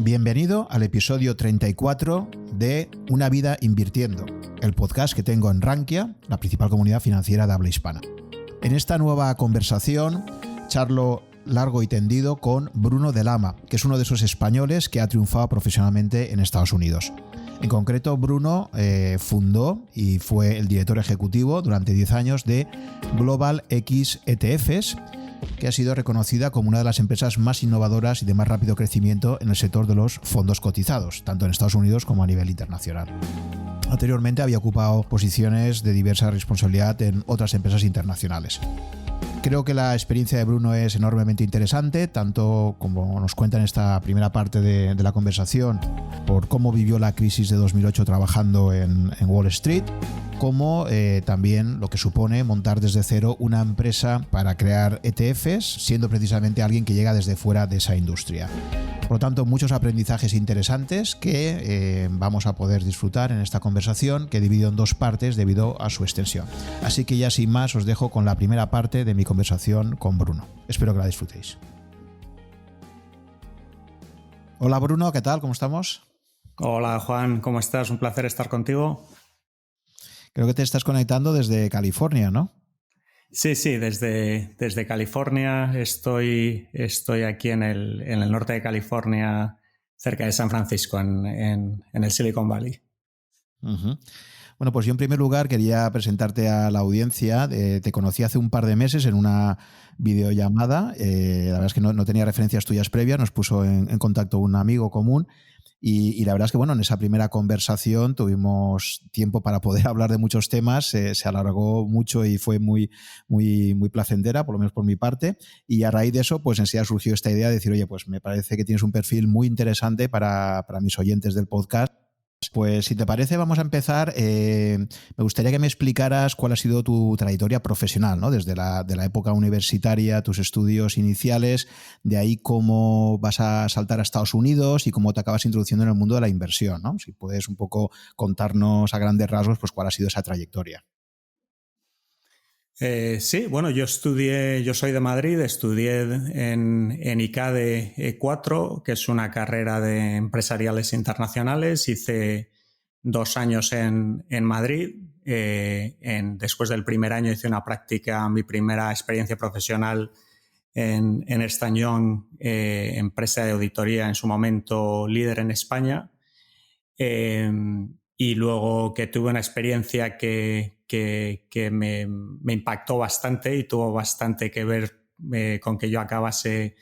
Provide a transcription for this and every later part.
Bienvenido al episodio 34 de Una vida invirtiendo, el podcast que tengo en Rankia, la principal comunidad financiera de habla hispana. En esta nueva conversación charlo largo y tendido con Bruno de Lama, que es uno de esos españoles que ha triunfado profesionalmente en Estados Unidos. En concreto, Bruno fundó y fue el director ejecutivo durante 10 años de Global X ETFs, que ha sido reconocida como una de las empresas más innovadoras y de más rápido crecimiento en el sector de los fondos cotizados, tanto en Estados Unidos como a nivel internacional. Anteriormente había ocupado posiciones de diversa responsabilidad en otras empresas internacionales. Creo que la experiencia de Bruno es enormemente interesante, tanto como nos cuenta en esta primera parte de la conversación, por cómo vivió la crisis de 2008 trabajando en Wall Street, como también lo que supone montar desde cero una empresa para crear ETFs, siendo precisamente alguien que llega desde fuera de esa industria. Por lo tanto, muchos aprendizajes interesantes que vamos a poder disfrutar en esta conversación, que he dividido en dos partes debido a su extensión. Así que ya sin más os dejo con la primera parte de mi conversación con Bruno. Espero que la disfrutéis. Hola Bruno, ¿qué tal? ¿Cómo estamos? Hola Juan, ¿cómo estás? Un placer estar contigo. Creo que te estás conectando desde California, ¿no? Sí, desde California. Estoy aquí en el norte de California, cerca de San Francisco, en el Silicon Valley. Uh-huh. Bueno, pues yo en primer lugar quería presentarte a la audiencia. Te conocí hace un par de meses en una videollamada. La verdad es que no tenía referencias tuyas previas. Nos puso en contacto un amigo común. Y la verdad es que, bueno, en esa primera conversación tuvimos tiempo para poder hablar de muchos temas, se alargó mucho y fue muy placentera, por lo menos por mi parte, y a raíz de eso, pues enseguida surgió esta idea de decir, oye, pues me parece que tienes un perfil muy interesante para mis oyentes del podcast. Pues si te parece, vamos a empezar. Me gustaría que me explicaras cuál ha sido tu trayectoria profesional, ¿no? Desde de la época universitaria, tus estudios iniciales, de ahí cómo vas a saltar a Estados Unidos y cómo te acabas introduciendo en el mundo de la inversión, ¿no? Si puedes un poco contarnos a grandes rasgos, pues cuál ha sido esa trayectoria. Sí, bueno, yo soy de Madrid, estudié en ICADE 4, que es una carrera de empresariales internacionales. Hice 2 años en Madrid. Después del primer año hice una práctica, mi primera experiencia profesional en Ernst & Young, empresa de auditoría en su momento líder en España. Y luego que tuve una experiencia que me impactó bastante y tuvo bastante que ver con que yo acabase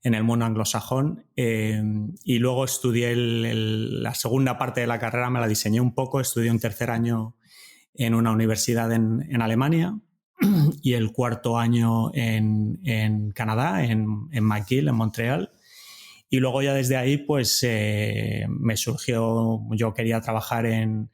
en el mundo anglosajón. Y luego estudié la segunda parte de la carrera, me la diseñé un poco, estudié un tercer año en una universidad en Alemania y el cuarto año en Canadá, en McGill, en Montreal. Y luego ya desde ahí pues me surgió, yo quería trabajar en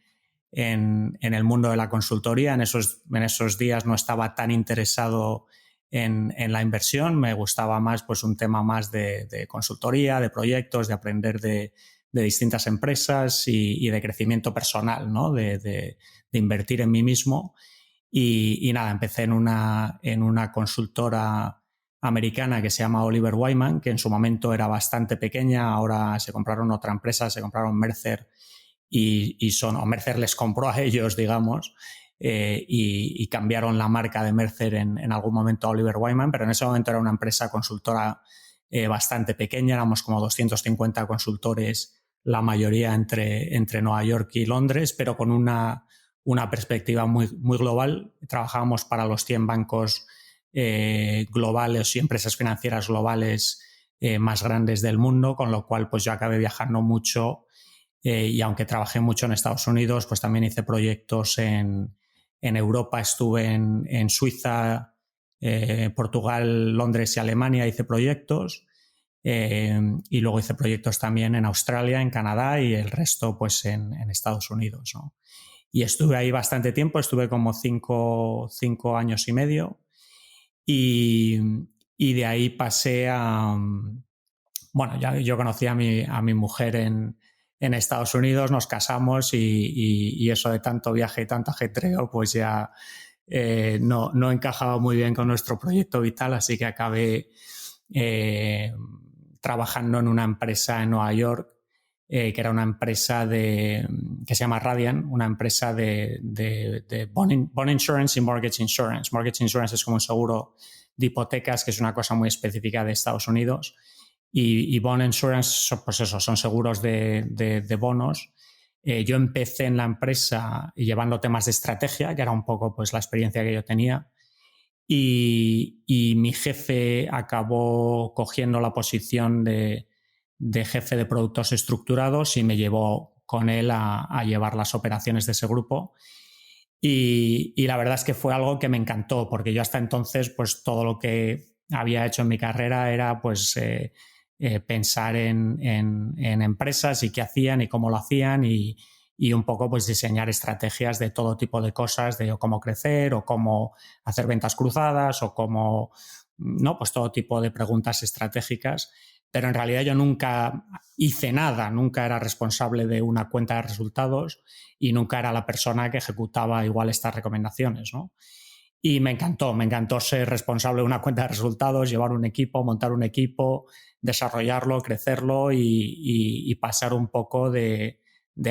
el mundo de la consultoría. En esos días no estaba tan interesado en la inversión, me gustaba más pues un tema más de consultoría, de proyectos, de aprender de distintas empresas y de crecimiento personal, ¿no? de invertir en mí mismo. Y nada, empecé en una consultora americana que se llama Oliver Wyman, que en su momento era bastante pequeña, ahora se compraron otra empresa, se compraron Mercer o Mercer les compró a ellos, digamos, y cambiaron la marca de Mercer en algún momento a Oliver Wyman, pero en ese momento era una empresa consultora bastante pequeña, éramos como 250 consultores, la mayoría entre Nueva York y Londres, pero con una perspectiva muy global. Trabajábamos para los 100 bancos globales y empresas financieras globales más grandes del mundo, con lo cual pues yo acabé viajando mucho y aunque trabajé mucho en Estados Unidos, pues también hice proyectos en Europa. Estuve en Suiza, Portugal, Londres y Alemania, hice proyectos y luego hice proyectos también en Australia, en Canadá y el resto pues en Estados Unidos, ¿no? Y estuve ahí bastante tiempo, estuve como 5 años y medio. Y de ahí pasé a... Bueno, ya yo conocí a mi mujer en Estados Unidos, nos casamos y eso de tanto viaje y tanto ajetreo, pues ya no encajaba muy bien con nuestro proyecto vital, así que acabé trabajando en una empresa en Nueva York, que era una empresa que se llama Radian, una empresa de bond insurance y mortgage insurance. Mortgage insurance es como un seguro de hipotecas, que es una cosa muy específica de Estados Unidos. Y bond insurance, pues eso, son seguros de bonos. Yo empecé en la empresa llevando temas de estrategia, que era un poco pues la experiencia que yo tenía. Y mi jefe acabó cogiendo la posición de jefe de productos estructurados y me llevó con él a llevar las operaciones de ese grupo. Y la verdad es que fue algo que me encantó, porque yo hasta entonces pues todo lo que había hecho en mi carrera era pues pensar en empresas y qué hacían y cómo lo hacían y un poco pues diseñar estrategias de todo tipo de cosas, de cómo crecer o cómo hacer ventas cruzadas o cómo, ¿no? Pues todo tipo de preguntas estratégicas. Pero en realidad yo nunca hice nada, nunca era responsable de una cuenta de resultados y nunca era la persona que ejecutaba igual estas recomendaciones, ¿no? Y me encantó ser responsable de una cuenta de resultados, llevar un equipo, montar un equipo, desarrollarlo, crecerlo y pasar un poco de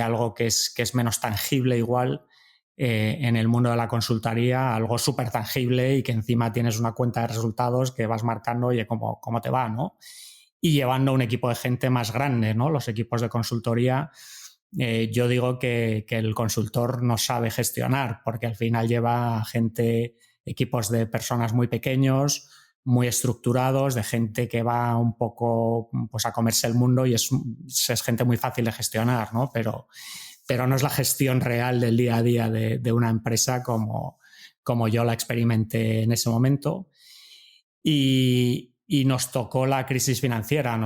algo que es menos tangible igual en el mundo de la consultoría, algo súper tangible y que encima tienes una cuenta de resultados que vas marcando, oye, cómo te va, ¿no? Y llevando un equipo de gente más grande, ¿no? Los equipos de consultoría, yo digo que el consultor no sabe gestionar, porque al final lleva equipos de personas muy pequeños, muy estructurados, de gente que va un poco pues, a comerse el mundo y es gente muy fácil de gestionar, ¿no? Pero no es la gestión real del día a día de una empresa como yo la experimenté en ese momento. Y nos tocó la crisis financiera,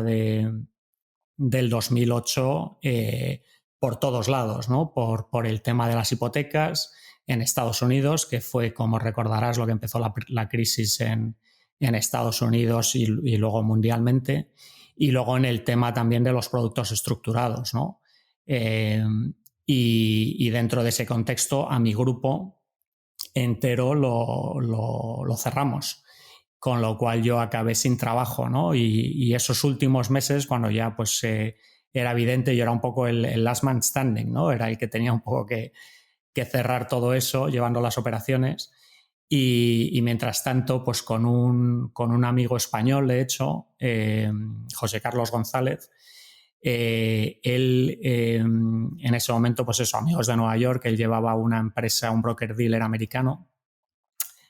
del 2008 por todos lados, ¿no? Por el tema de las hipotecas en Estados Unidos, que fue, como recordarás, lo que empezó la crisis en Estados Unidos y luego mundialmente, y luego en el tema también de los productos estructurados, ¿no? Y dentro de ese contexto, a mi grupo entero lo cerramos, con lo cual yo acabé sin trabajo, ¿no? Y esos últimos meses, cuando ya pues era evidente, yo era un poco el last man standing, ¿no? Era el que tenía un poco que cerrar todo eso, llevando las operaciones. Y mientras tanto, pues con un amigo español, de hecho, José Carlos González, él en ese momento, pues eso, amigos de Nueva York, él llevaba una empresa, un broker dealer americano,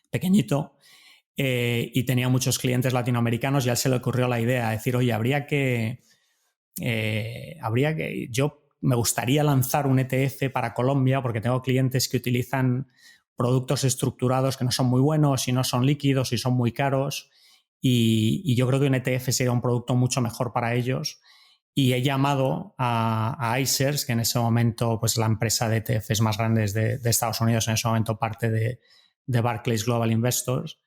pequeñito, y tenía muchos clientes latinoamericanos y a él se le ocurrió la idea de decir, oye, yo me gustaría lanzar un ETF para Colombia porque tengo clientes que utilizan productos estructurados que no son muy buenos y no son líquidos y son muy caros y yo creo que un ETF sería un producto mucho mejor para ellos. Y he llamado a iShares, que en ese momento pues la empresa de ETFs más grandes de Estados Unidos, en ese momento parte de Barclays Global Investors,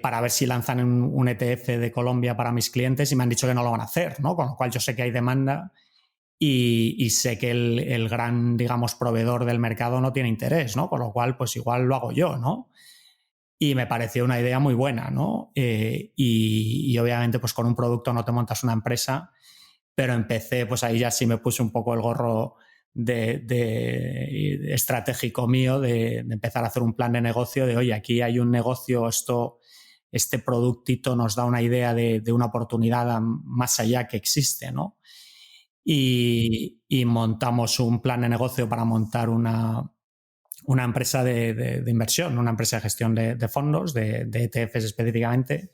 para ver si lanzan un ETF de Colombia para mis clientes y me han dicho que no lo van a hacer, ¿no? Con lo cual yo sé que hay demanda y sé que el gran, digamos, proveedor del mercado no tiene interés, ¿no? Con lo cual, pues igual lo hago yo, ¿no? Y me pareció una idea muy buena, ¿no? Y obviamente, pues con un producto no te montas una empresa, pero empecé, pues ahí ya sí me puse un poco el gorro de estratégico mío de empezar a hacer un plan de negocio de, oye, aquí hay un negocio, este productito nos da una idea de una oportunidad más allá que existe, ¿no? Y montamos un plan de negocio para montar una empresa de inversión, una empresa de gestión de fondos, de ETFs específicamente,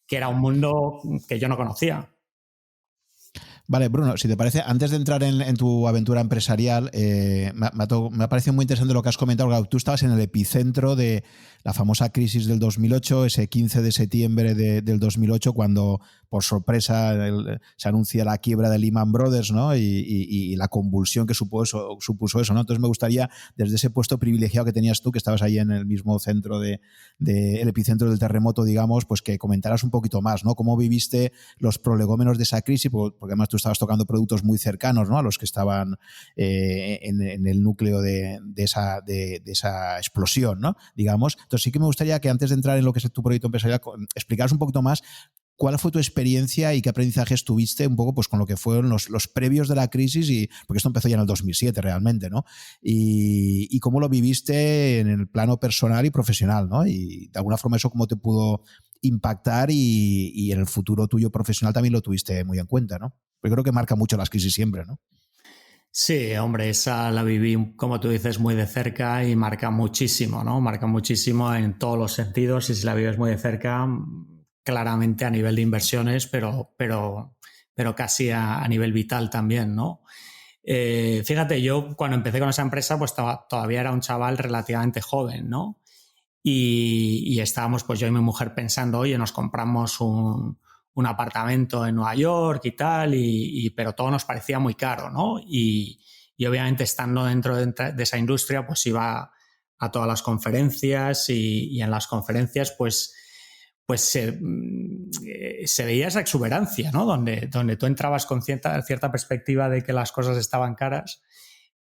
que era un mundo que yo no conocía. Vale, Bruno, si te parece, antes de entrar en tu aventura empresarial, me ha parecido muy interesante lo que has comentado. Claro, tú estabas en el epicentro de la famosa crisis del 2008, ese 15 de septiembre del 2008, cuando por sorpresa se anuncia la quiebra de Lehman Brothers, ¿no? Y la convulsión que supuso eso, ¿no? Entonces me gustaría, desde ese puesto privilegiado que tenías tú, que estabas ahí en el mismo centro el epicentro del terremoto, digamos, pues que comentaras un poquito más, ¿no? ¿Cómo viviste los prolegómenos de esa crisis? Porque además tú estabas tocando productos muy cercanos, ¿no? A los que estaban en el núcleo de esa explosión, ¿no? Digamos. Entonces sí que me gustaría que antes de entrar en lo que es tu proyecto empresarial, explicaras un poquito más ¿cuál fue tu experiencia y qué aprendizajes tuviste un poco pues, con lo que fueron los previos de la crisis? Porque esto empezó ya en el 2007 realmente, ¿no? Y cómo lo viviste en el plano personal y profesional, ¿no? Y de alguna forma eso cómo te pudo impactar y en el futuro tuyo profesional también lo tuviste muy en cuenta, ¿no? Porque creo que marca mucho las crisis siempre, ¿no? Sí, hombre, esa la viví, como tú dices, muy de cerca y marca muchísimo, ¿no? Marca muchísimo en todos los sentidos y si la vives muy de cerca, claramente a nivel de inversiones, pero casi a nivel vital también, ¿no? Fíjate, yo cuando empecé con esa empresa, pues todavía era un chaval relativamente joven, ¿no? Y estábamos, pues yo y mi mujer pensando, oye, nos compramos un apartamento en Nueva York y tal, pero todo nos parecía muy caro, ¿no? Y obviamente estando dentro de esa industria, pues iba a todas las conferencias y en las conferencias, pues se veía esa exuberancia, ¿no? Donde tú entrabas con cierta perspectiva de que las cosas estaban caras,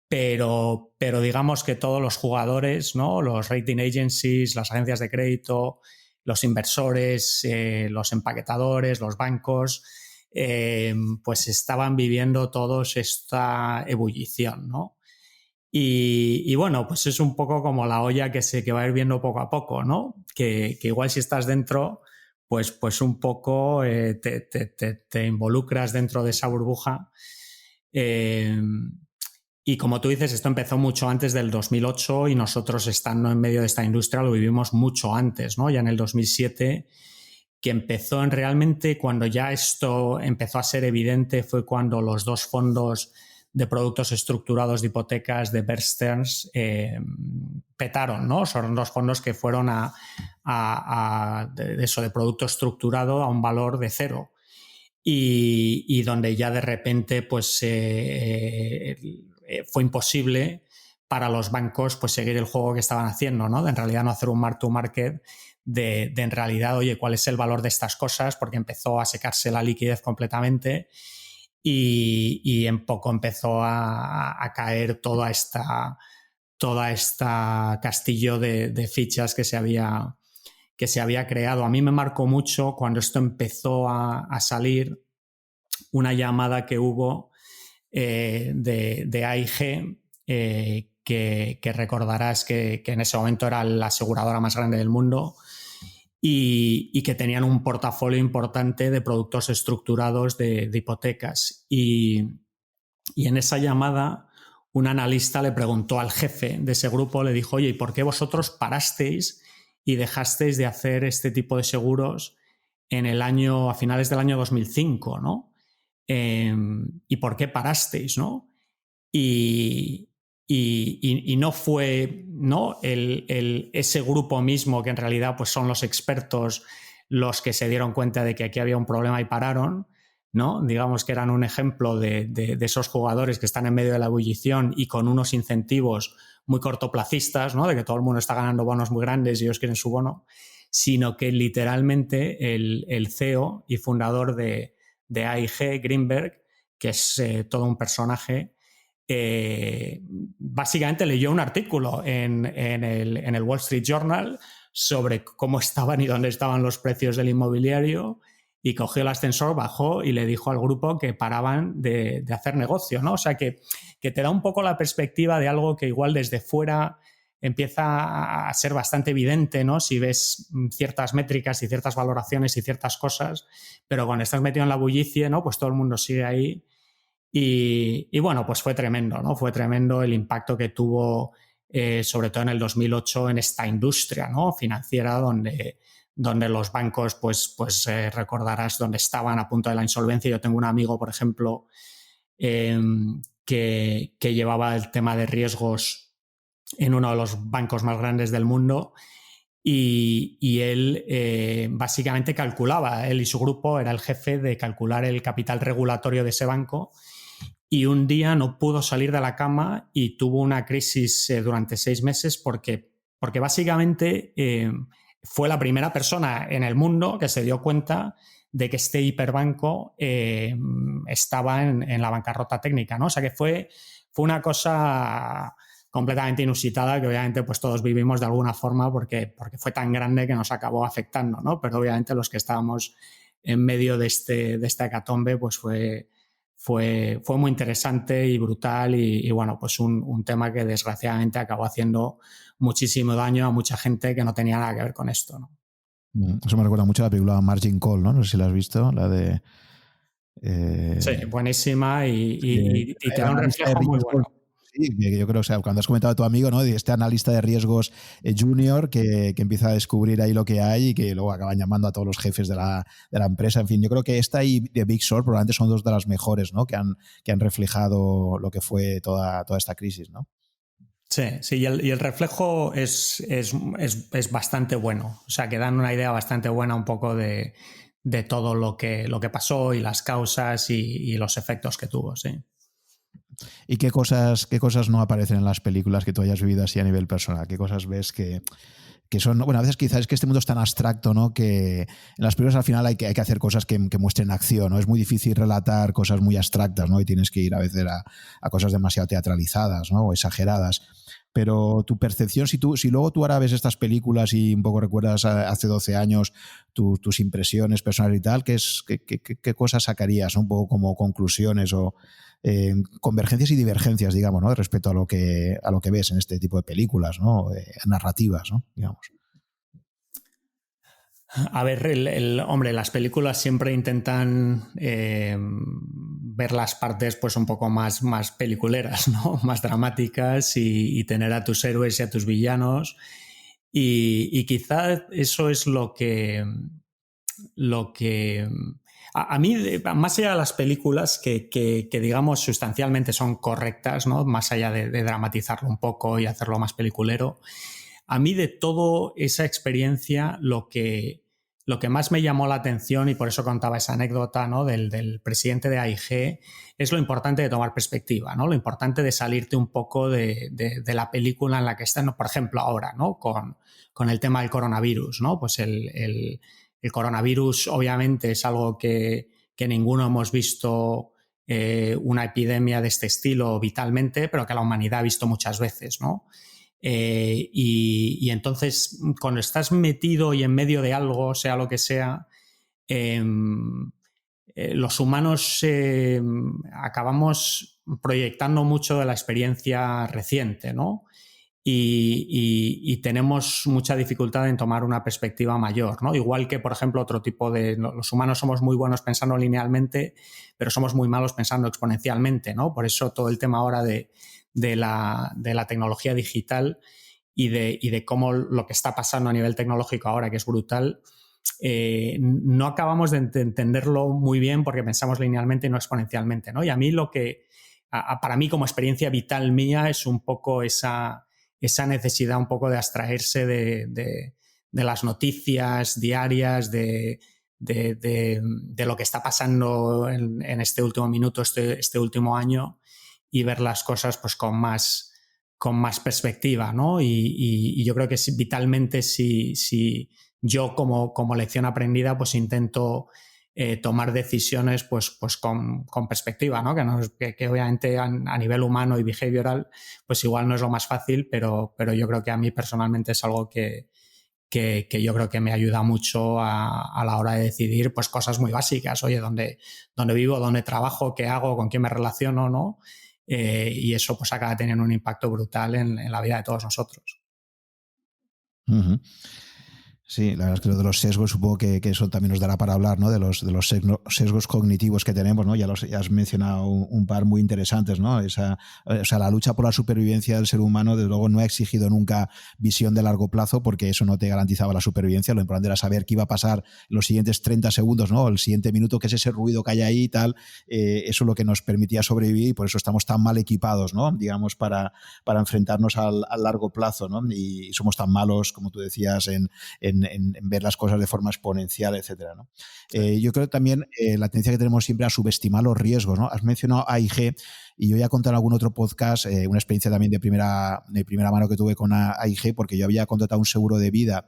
pero digamos que todos los jugadores, ¿no? Los rating agencies, las agencias de crédito, los inversores, los empaquetadores, los bancos, pues estaban viviendo todos esta ebullición, ¿no? Y bueno, pues es un poco como la olla que va hirviendo poco a poco, ¿no? Que igual si estás dentro, pues un poco te involucras dentro de esa burbuja. Y como tú dices, esto empezó mucho antes del 2008 y nosotros estando en medio de esta industria lo vivimos mucho antes, ¿no? Ya en el 2007, que empezó en realmente cuando ya esto empezó a ser evidente fue cuando los dos fondos de productos estructurados de hipotecas de Bear Stearns petaron, ¿no? Son dos fondos que fueron de producto estructurado a un valor de cero. Y donde ya de repente pues fue imposible para los bancos pues seguir el juego que estaban haciendo, ¿no? De en realidad no hacer un mark to market de en realidad, oye, ¿cuál es el valor de estas cosas? Porque empezó a secarse la liquidez completamente y en poco empezó a caer toda esta castillo de fichas que se había creado. A mí me marcó mucho cuando esto empezó a salir una llamada que hubo de AIG, que recordarás que en ese momento era la aseguradora más grande del mundo y que tenían un portafolio importante de productos estructurados de hipotecas. Y en esa llamada un analista le preguntó al jefe de ese grupo, le dijo, oye, ¿y por qué vosotros parasteis y dejasteis de hacer este tipo de seguros a finales del año 2005, ¿no? ¿Y por qué parasteis, no? Y no fue, ¿no? ese grupo mismo, que en realidad pues, son los expertos los que se dieron cuenta de que aquí había un problema y pararon, ¿no? Digamos que eran un ejemplo de esos jugadores que están en medio de la ebullición y con unos incentivos muy cortoplacistas, ¿no? De que todo el mundo está ganando bonos muy grandes y ellos quieren su bono, sino que literalmente el CEO y fundador de AIG, Greenberg, que es todo un personaje, básicamente leyó un artículo en el Wall Street Journal sobre cómo estaban y dónde estaban los precios del inmobiliario y cogió el ascensor, bajó y le dijo al grupo que paraban de hacer negocio, ¿no? O sea, que te da un poco la perspectiva de algo que igual desde fuera empieza a ser bastante evidente, ¿no? Si ves ciertas métricas y ciertas valoraciones y ciertas cosas, pero cuando estás metido en la bullicie, ¿no? Pues todo el mundo sigue ahí. Y bueno, pues fue tremendo, ¿no? Fue tremendo el impacto que tuvo, sobre todo en el 2008, en esta industria, ¿no? Financiera, donde los bancos, pues recordarás, donde estaban a punto de la insolvencia. Yo tengo un amigo, por ejemplo, que llevaba el tema de riesgos en uno de los bancos más grandes del mundo y él básicamente calculaba, él y su grupo, era el jefe de calcular el capital regulatorio de ese banco y un día no pudo salir de la cama y tuvo una crisis durante 6 meses porque básicamente fue la primera persona en el mundo que se dio cuenta de que este hiperbanco estaba en la bancarrota técnica, ¿no? O sea que fue una cosa completamente inusitada que obviamente pues todos vivimos de alguna forma porque fue tan grande que nos acabó afectando, ¿no? Pero obviamente los que estábamos en medio de esta hecatombe, pues fue muy interesante y brutal y bueno, pues un tema que desgraciadamente acabó haciendo muchísimo daño a mucha gente que no tenía nada que ver con esto, ¿no? Eso me recuerda mucho a la película Margin Call, ¿no? No sé si la has visto, la de... Sí, buenísima y te da un analista de reflejo muy riesgos. bueno. Sí, que yo creo, o sea, cuando has comentado a tu amigo, ¿no? De este analista de riesgos junior que empieza a descubrir ahí lo que hay y que luego acaban llamando a todos los jefes de la empresa. En fin, yo creo que esta y The Big Short probablemente son dos de las mejores, ¿no? Que han reflejado lo que fue toda esta crisis, ¿no? Sí, y el reflejo es bastante bueno. O sea, que dan una idea bastante buena un poco de todo lo que pasó y las causas y los efectos que tuvo, sí. ¿Y qué cosas no aparecen en las películas que tú hayas vivido así a nivel personal? ¿Qué cosas ves que son, bueno, a veces quizás es que este mundo es tan abstracto, ¿no? Que en las películas al final hay que hacer cosas que muestren acción, ¿no? Es muy difícil relatar cosas muy abstractas, ¿no? Y tienes que ir a veces a cosas demasiado teatralizadas, ¿no? O exageradas. Pero tu percepción, si luego tú ahora ves estas películas y un poco recuerdas hace 12 años tus impresiones personales y tal, ¿qué cosas sacarías, ¿no? Un poco como conclusiones o convergencias y divergencias, digamos, ¿no? Respecto a lo que ves en este tipo de películas, ¿no? Narrativas, ¿no? Digamos. A ver, hombre, las películas siempre intentan ver las partes pues un poco más peliculeras, ¿no? Más dramáticas y tener a tus héroes y a tus villanos. Y quizá eso es lo que a mí, más allá de las películas que digamos sustancialmente son correctas, ¿no? Más allá de dramatizarlo un poco y hacerlo más peliculero, a mí de toda esa experiencia lo que más me llamó la atención, y por eso contaba esa anécdota, ¿no? del presidente de AIG, es lo importante de tomar perspectiva, ¿no? Lo importante de salirte un poco de la película en la que están, por ejemplo, ahora, ¿no? Con el tema del coronavirus, ¿no? Pues el coronavirus obviamente es algo que ninguno hemos visto una epidemia de este estilo vitalmente, pero que la humanidad ha visto muchas veces, ¿no? Y entonces, cuando estás metido y en medio de algo, sea lo que sea, los humanos acabamos proyectando mucho de la experiencia reciente, ¿no? Y tenemos mucha dificultad en tomar una perspectiva mayor, ¿no? Igual que, por ejemplo, otro tipo de... Los humanos somos muy buenos pensando linealmente, pero somos muy malos pensando exponencialmente, ¿no? Por eso todo el tema ahora de la tecnología digital y de cómo lo que está pasando a nivel tecnológico ahora, que es brutal, no acabamos de entenderlo muy bien porque pensamos linealmente y no exponencialmente, ¿no? Y a mí para mí como experiencia vital mía es un poco esa necesidad un poco de abstraerse de las noticias diarias, de lo que está pasando en este último minuto, este último año, y ver las cosas pues con más perspectiva, ¿no? Y yo creo que vitalmente si yo como lección aprendida pues intento tomar decisiones pues con perspectiva, ¿no? Que obviamente a nivel humano y behavioral pues igual no es lo más fácil, pero yo creo que a mí personalmente es algo que yo creo que me ayuda mucho a la hora de decidir pues cosas muy básicas, oye, dónde vivo, dónde trabajo, qué hago, con quién me relaciono, ¿no? Y eso pues acaba teniendo un impacto brutal en la vida de todos nosotros. Uh-huh. Sí, la verdad es que lo de los sesgos supongo que eso también nos dará para hablar, ¿no? De los sesgos cognitivos que tenemos, ¿no? Ya has mencionado un par muy interesantes, ¿no? O sea, la lucha por la supervivencia del ser humano, desde luego, no ha exigido nunca visión de largo plazo porque eso no te garantizaba la supervivencia. Lo importante era saber qué iba a pasar en los siguientes 30 segundos, ¿no? El siguiente minuto, que es ese ruido que hay ahí y tal. Eso es lo que nos permitía sobrevivir y por eso estamos tan mal equipados, ¿no? Digamos, para enfrentarnos al largo plazo, ¿no? Y somos tan malos, como tú decías, en ver las cosas de forma exponencial, etcétera, ¿no? Sí. Yo creo también la tendencia que tenemos siempre a subestimar los riesgos, ¿no? Has mencionado AIG y yo ya he contado en algún otro podcast una experiencia también de primera mano que tuve con AIG, porque yo había contratado un seguro de vida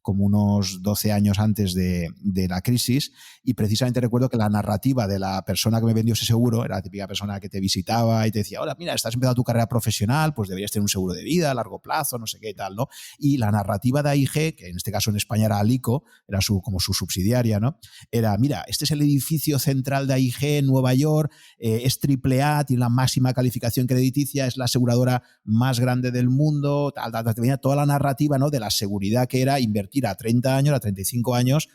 como unos 12 años antes de la crisis, y precisamente recuerdo que la narrativa de la persona que me vendió ese seguro era la típica persona que te visitaba y te decía, hola, mira, estás empezando tu carrera profesional, pues deberías tener un seguro de vida a largo plazo, no sé qué y tal, ¿no? Y la narrativa de AIG, que en este caso en España era Alico, era como su subsidiaria, ¿no? Era, mira, este es el edificio central de AIG en Nueva York, es AAA, tiene la máxima calificación crediticia, es la aseguradora más grande del mundo, tenía toda la narrativa, ¿no?, de la seguridad que era invertir a 30 años, a 35 años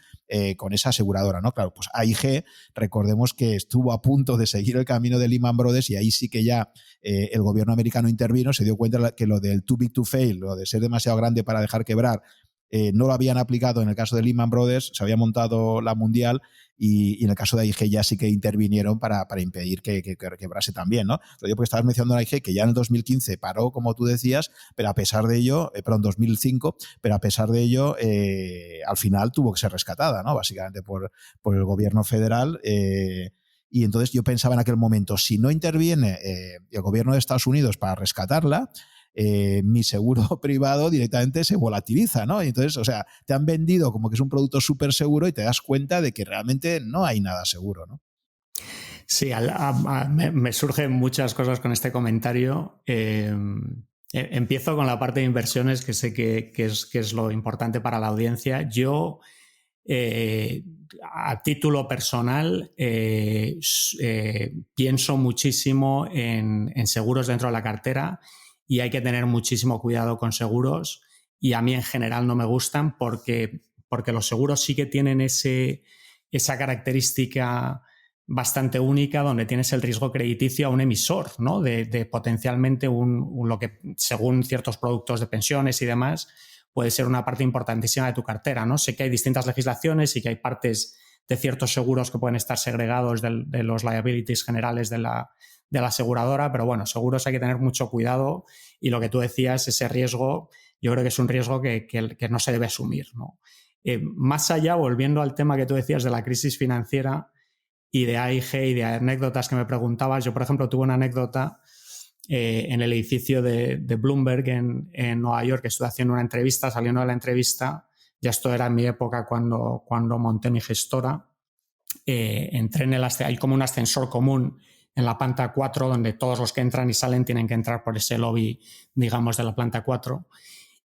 con esa aseguradora, ¿no? Claro, pues AIG, recordemos que estuvo a punto de seguir el camino de Lehman Brothers y ahí sí que ya el gobierno americano intervino, se dio cuenta que lo del too big to fail, lo de ser demasiado grande para dejar quebrar, no lo habían aplicado en el caso de Lehman Brothers, se había montado la mundial y en el caso de AIG ya sí que intervinieron para impedir que quebrase también, ¿no? Pero yo porque estabas mencionando a AIG que ya en el 2015 paró, como tú decías, pero a pesar de ello, perdón, 2005, pero a pesar de ello, al final tuvo que ser rescatada, ¿no? Básicamente por el gobierno federal. Y entonces yo pensaba en aquel momento, si no interviene el gobierno de Estados Unidos para rescatarla, mi seguro privado directamente se volatiliza, ¿no? Y entonces, o sea, te han vendido como que es un producto súper seguro y te das cuenta de que realmente no hay nada seguro, ¿no? Sí, me surgen muchas cosas con este comentario. Empiezo con la parte de inversiones, que sé que es lo importante para la audiencia. Yo, a título personal, pienso muchísimo en seguros dentro de la cartera y hay que tener muchísimo cuidado con seguros, y a mí en general no me gustan porque los seguros sí que tienen esa característica bastante única, donde tienes el riesgo crediticio a un emisor, ¿no? de potencialmente lo que, según ciertos productos de pensiones y demás, puede ser una parte importantísima de tu cartera, ¿no? Sé que hay distintas legislaciones y que hay partes de ciertos seguros que pueden estar segregados de los liabilities generales de la aseguradora, pero bueno, seguros hay que tener mucho cuidado, y lo que tú decías, ese riesgo, yo creo que es un riesgo que no se debe asumir, ¿no? Más allá, volviendo al tema que tú decías de la crisis financiera y de AIG y de anécdotas que me preguntabas, yo, por ejemplo, tuve una anécdota en el edificio de Bloomberg en Nueva York, que estuve haciendo una entrevista. Saliendo de la entrevista, ya esto era en mi época cuando monté mi gestora, entré en hay como un ascensor común en la planta 4, donde todos los que entran y salen tienen que entrar por ese lobby, digamos, de la planta 4.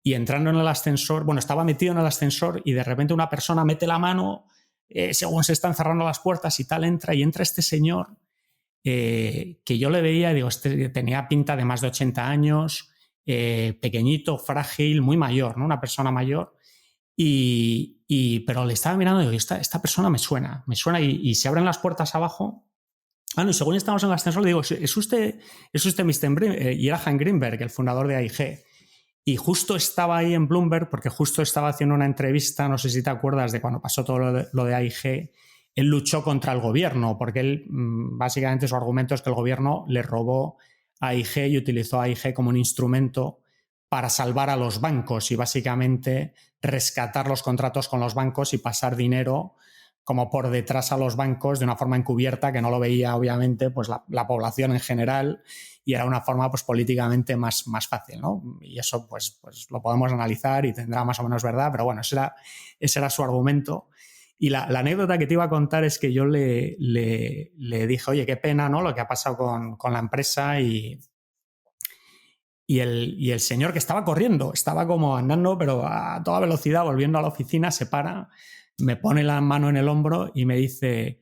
Y entrando en el ascensor, bueno, estaba metido en el ascensor y de repente una persona mete la mano, según se están cerrando las puertas y tal, entra este señor, que yo le veía y digo, este tenía pinta de más de 80 años, pequeñito, frágil, muy mayor, ¿no? Una persona mayor. Pero le estaba mirando y digo, esta persona me suena y se abren las puertas abajo. No, y según estamos en el ascensor le digo, ¿es usted Mr. y era Han Greenberg, el fundador de AIG? Y justo estaba ahí en Bloomberg porque justo estaba haciendo una entrevista, no sé si te acuerdas de cuando pasó todo lo de AIG. Él luchó contra el gobierno porque él, básicamente su argumento es que el gobierno le robó a AIG y utilizó a AIG como un instrumento para salvar a los bancos y básicamente rescatar los contratos con los bancos y pasar dinero como por detrás a los bancos de una forma encubierta que no lo veía, obviamente, pues la población en general, y era una forma, pues, políticamente más fácil, ¿no? Y eso pues lo podemos analizar y tendrá más o menos verdad, pero bueno, ese era su argumento. Y la anécdota que te iba a contar es que yo le dije, oye, qué pena, ¿no?, lo que ha pasado con la empresa, y el señor, que estaba corriendo, estaba como andando, pero a toda velocidad, volviendo a la oficina, se para, me pone la mano en el hombro y me dice,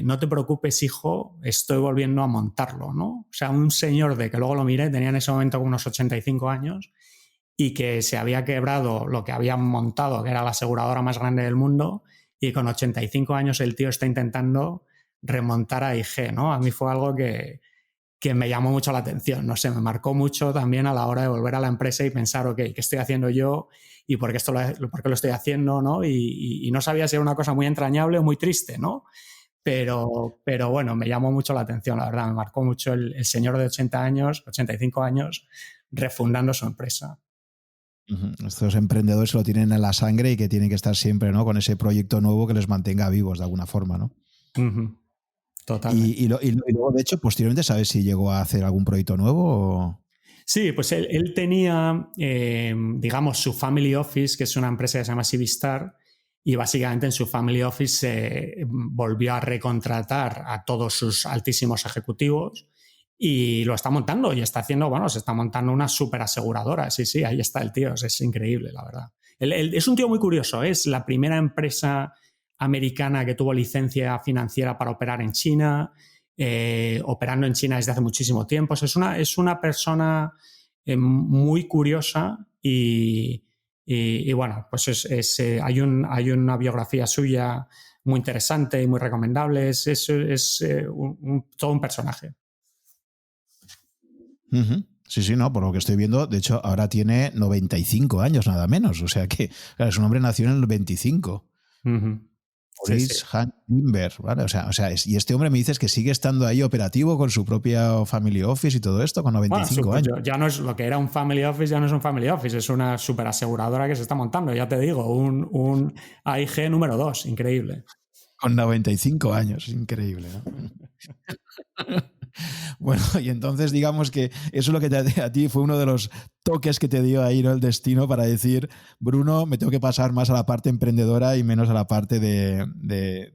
no te preocupes, hijo, estoy volviendo a montarlo, ¿no? O sea, un señor que luego lo miré, tenía en ese momento como unos 85 años, y que se había quebrado lo que habían montado, que era la aseguradora más grande del mundo, y con 85 años el tío está intentando remontar a AIG, ¿no? A mí fue algo que me llamó mucho la atención, no sé, me marcó mucho también a la hora de volver a la empresa y pensar, ok, ¿qué estoy haciendo yo? ¿Y por qué lo estoy haciendo? ¿No? Y no sabía si era una cosa muy entrañable o muy triste, ¿no? Pero bueno, me llamó mucho la atención, la verdad, me marcó mucho el señor de 85 años, refundando su empresa. Estos emprendedores lo tienen en la sangre y que tienen que estar siempre, ¿no?, con ese proyecto nuevo que les mantenga vivos de alguna forma, ¿no? Totalmente. Y luego, de hecho, posteriormente, ¿sabes si llegó a hacer algún proyecto nuevo o...? Sí, pues él tenía, digamos, su family office, que es una empresa que se llama Civistar, y básicamente en su family office volvió a recontratar a todos sus altísimos ejecutivos y lo está montando y está haciendo, bueno, se está montando una súper aseguradora. Sí, sí, ahí está el tío, es increíble, la verdad. Es un tío muy curioso, es la primera empresa americana que tuvo licencia financiera para operar en China, operando en China desde hace muchísimo tiempo. Es una persona muy curiosa y bueno, pues hay una biografía suya muy interesante y muy recomendable. Es todo un personaje. Sí, sí, no, por lo que estoy viendo, de hecho, ahora tiene 95 años, nada menos. O sea que, claro, su hombre nació en el 25. Sí, sí. Maurice Hank Timber, ¿vale? O sea, y este hombre me dices que sigue estando ahí operativo con su propia family office y todo esto con 95 Bueno, años. ya no es lo que era un family office, ya no es un family office, es una super aseguradora que se está montando, ya te digo, un AIG número 2, increíble. Con 95 años, increíble, ¿no? Bueno, y entonces digamos que eso es lo que a ti fue uno de los toques que te dio ahí, ¿no? El destino para decir, Bruno, me tengo que pasar más a la parte emprendedora y menos a la parte de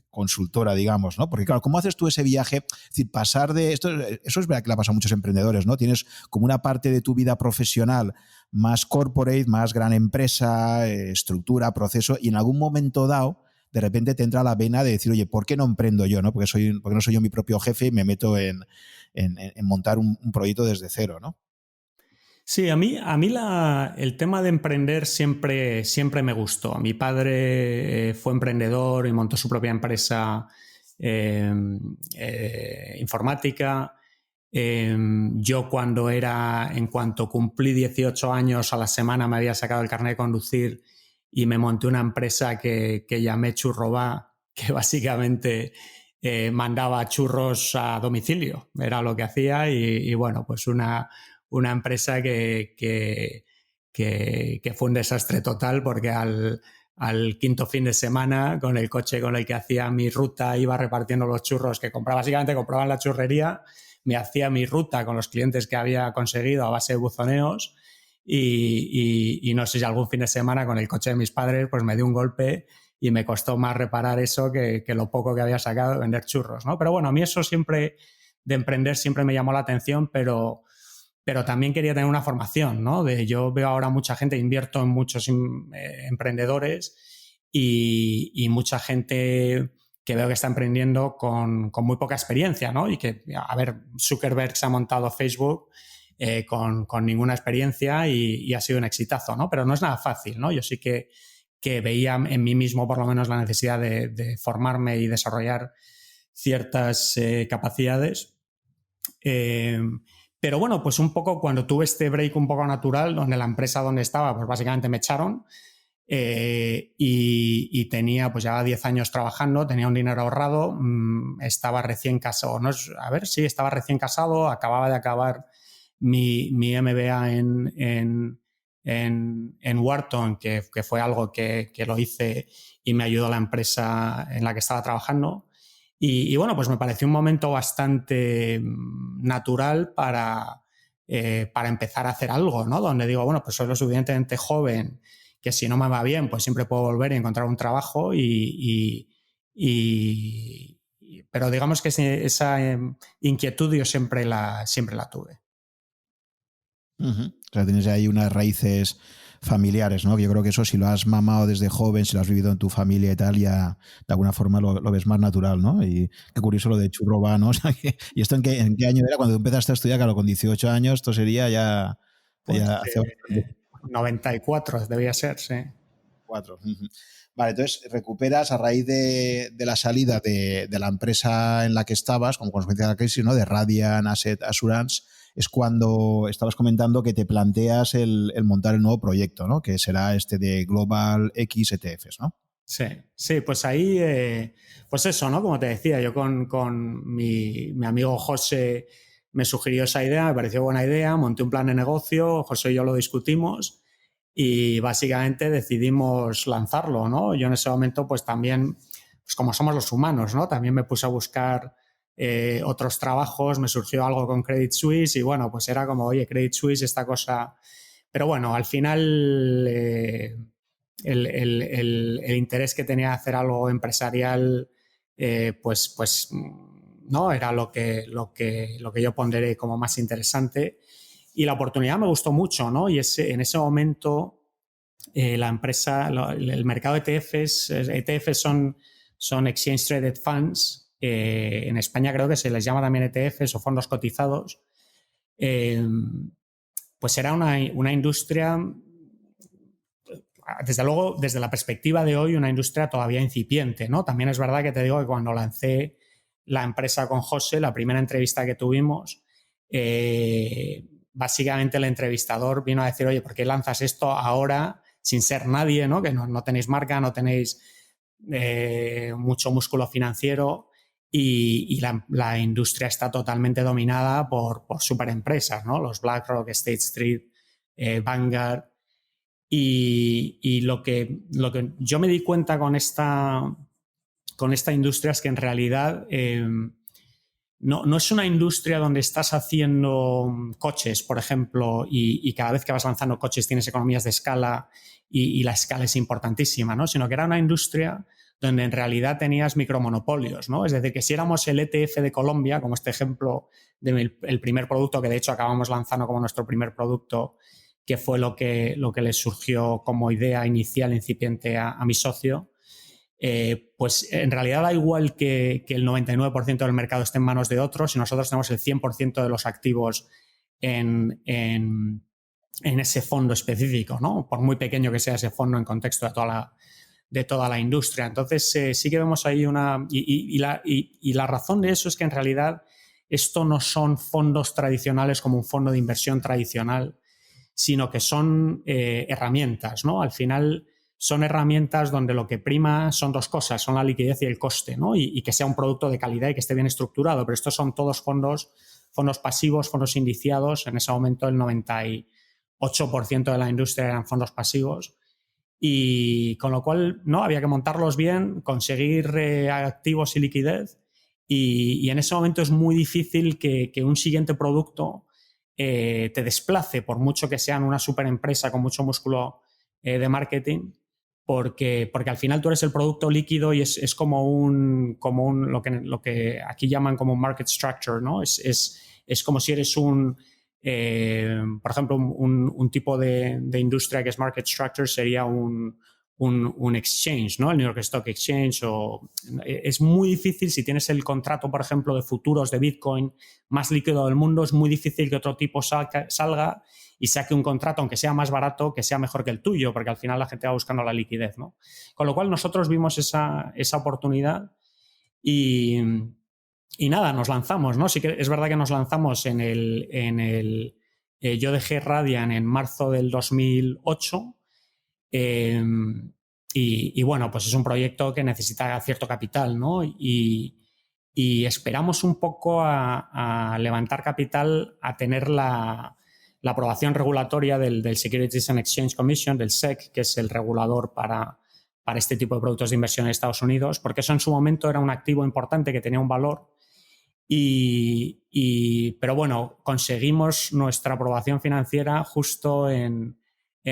consultora, digamos, ¿no? Porque claro, ¿cómo haces tú ese viaje? Es decir, pasar de esto, eso es verdad que le pasa a muchos emprendedores, ¿no? Tienes como una parte de tu vida profesional más corporate, más gran empresa, estructura, proceso, y en algún momento dado de repente te entra la vena de decir, oye, ¿por qué no emprendo yo? ¿No? Porque no soy yo mi propio jefe y me meto en montar un proyecto desde cero, ¿no? Sí, a mí el tema de emprender siempre me gustó. Mi padre fue emprendedor y montó su propia empresa informática. Yo en cuanto cumplí 18 años, a la semana me había sacado el carnet de conducir y me monté una empresa que llamé Churrobá, que básicamente mandaba churros a domicilio. Era lo que hacía y bueno, pues una empresa que fue un desastre total porque al quinto fin de semana, con el coche con el que hacía mi ruta, iba repartiendo los churros que compraba. Básicamente compraba en la churrería, me hacía mi ruta con los clientes que había conseguido a base de buzoneos y no sé si algún fin de semana con el coche de mis padres pues me dio un golpe y me costó más reparar eso que lo poco que había sacado de vender churros, ¿no? Pero bueno, a mí eso siempre, de emprender, siempre me llamó la atención, pero también quería tener una formación, ¿no? Yo veo ahora mucha gente, invierto en muchos emprendedores y mucha gente que veo que está emprendiendo con muy poca experiencia, ¿no? Y que, a ver, Zuckerberg se ha montado Facebook con ninguna experiencia y ha sido un exitazo, ¿no? Pero no es nada fácil, ¿no? Yo sí que veía en mí mismo por lo menos la necesidad de formarme y desarrollar ciertas capacidades. Pero bueno, pues un poco cuando tuve este break un poco natural, donde la empresa donde estaba, pues básicamente me echaron y tenía, pues ya 10 años trabajando, tenía un dinero ahorrado, estaba recién casado, no es, a ver, sí, estaba recién casado, acababa de acabar mi MBA en Wharton, que fue algo que lo hice y me ayudó la empresa en la que estaba trabajando. Y bueno, pues me pareció un momento bastante natural para empezar a hacer algo, ¿no? Donde digo, bueno, pues soy lo suficientemente joven que si no me va bien, pues siempre puedo volver y encontrar un trabajo pero digamos que esa inquietud yo siempre la tuve. O sea, tienes ahí unas raíces familiares, ¿no? Que yo creo que eso, si lo has mamado desde joven, si lo has vivido en tu familia y tal, ya de alguna forma lo ves más natural, ¿no? Y qué curioso lo de Churroba, ¿no? O sea, ¿y esto en qué año era? Cuando empezaste a estudiar, claro, con 18 años, esto sería ya Pues hace bastante. 94 debía ser, sí. 4. Vale, entonces recuperas a raíz de la salida de la empresa en la que estabas, como consecuencia de la crisis, ¿no? De Radian Asset Assurance, es cuando estabas comentando que te planteas el montar el nuevo proyecto, ¿no? Que será este de Global X ETFs, ¿no? Sí, pues ahí, pues eso, ¿no? Como te decía, yo con mi amigo José me sugirió esa idea, me pareció buena idea, monté un plan de negocio, José y yo lo discutimos y básicamente decidimos lanzarlo, ¿no? Yo en ese momento pues también, pues como somos los humanos, ¿no? También me puse a buscar otros trabajos, me surgió algo con Credit Suisse y bueno, pues era como, oye, Credit Suisse, esta cosa... Pero bueno, al final el interés que tenía de hacer algo empresarial, pues no era lo que yo ponderé como más interesante. Y la oportunidad me gustó mucho, ¿no? Y en ese momento la empresa, el mercado de ETFs son Exchange Traded Funds. En España creo que se les llama también ETFs o fondos cotizados. Pues era una industria, desde luego, desde la perspectiva de hoy, una industria todavía incipiente, ¿no? También es verdad que te digo que cuando lancé la empresa con José, la primera entrevista que tuvimos, básicamente el entrevistador vino a decir, oye, ¿por qué lanzas esto ahora sin ser nadie, ¿no? Que no tenéis marca, no tenéis mucho músculo financiero y la industria está totalmente dominada por superempresas, ¿no? Los BlackRock, State Street, Vanguard. Y lo que yo me di cuenta con esta industria es que en realidad no es una industria donde estás haciendo coches, por ejemplo, y cada vez que vas lanzando coches tienes economías de escala y la escala es importantísima, ¿no? Sino que era una industria donde en realidad tenías micromonopolios, ¿no? Es decir, que si éramos el ETF de Colombia, como este ejemplo del primer producto que de hecho acabamos lanzando como nuestro primer producto, que fue lo que les surgió como idea inicial incipiente a mi socio, pues en realidad da igual que el 99% del mercado esté en manos de otros si nosotros tenemos el 100% de los activos en ese fondo específico, ¿no? Por muy pequeño que sea ese fondo en contexto de toda la industria. Entonces sí que vemos ahí y la razón de eso es que en realidad esto no son fondos tradicionales como un fondo de inversión tradicional, sino que son herramientas, ¿no? Al final son herramientas donde lo que prima son dos cosas, son la liquidez y el coste, ¿no? Y que sea un producto de calidad y que esté bien estructurado, pero estos son todos fondos pasivos, fondos indiciados. En ese momento el 98% de la industria eran fondos pasivos y con lo cual no había que montarlos bien, conseguir activos y liquidez y en ese momento es muy difícil que un siguiente producto te desplace, por mucho que sean una superempresa con mucho músculo de marketing, porque al final tú eres el producto líquido y es como lo que aquí llaman como un market structure, ¿no? Es como si eres por ejemplo, un tipo de industria que es market structure sería un exchange, ¿no? El New York Stock Exchange. Es muy difícil, si tienes el contrato, por ejemplo, de futuros de Bitcoin más líquido del mundo, es muy difícil que otro tipo salga y saque un contrato, aunque sea más barato, que sea mejor que el tuyo, porque al final la gente va buscando la liquidez, ¿no? Con lo cual nosotros vimos esa oportunidad y nada, nos lanzamos, ¿no? Sí que es verdad que nos lanzamos yo dejé Radian en marzo del 2008 y bueno, pues es un proyecto que necesita cierto capital, ¿no? Y esperamos un poco a levantar capital, a tener la aprobación regulatoria del Securities and Exchange Commission, del SEC, que es el regulador para este tipo de productos de inversión en Estados Unidos, porque eso en su momento era un activo importante que tenía un valor. Pero bueno, conseguimos nuestra aprobación financiera justo en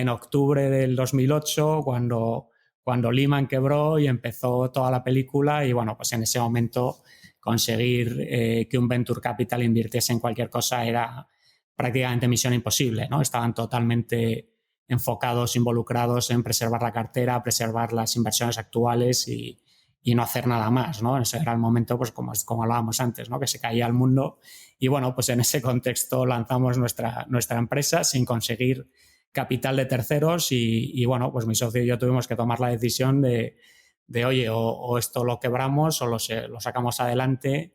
octubre del 2008, cuando Lehman quebró y empezó toda la película. Y bueno, pues en ese momento conseguir que un venture capital invirtiese en cualquier cosa era prácticamente misión imposible, ¿no? Estaban totalmente enfocados, involucrados en preservar la cartera, preservar las inversiones actuales y no hacer nada más, ¿no? Ese era el momento, pues como hablábamos antes, ¿no? Que se caía el mundo. Y bueno, pues en ese contexto lanzamos nuestra empresa sin conseguir capital de terceros y bueno, pues mi socio y yo tuvimos que tomar la decisión de oye, o esto lo quebramos o lo sacamos adelante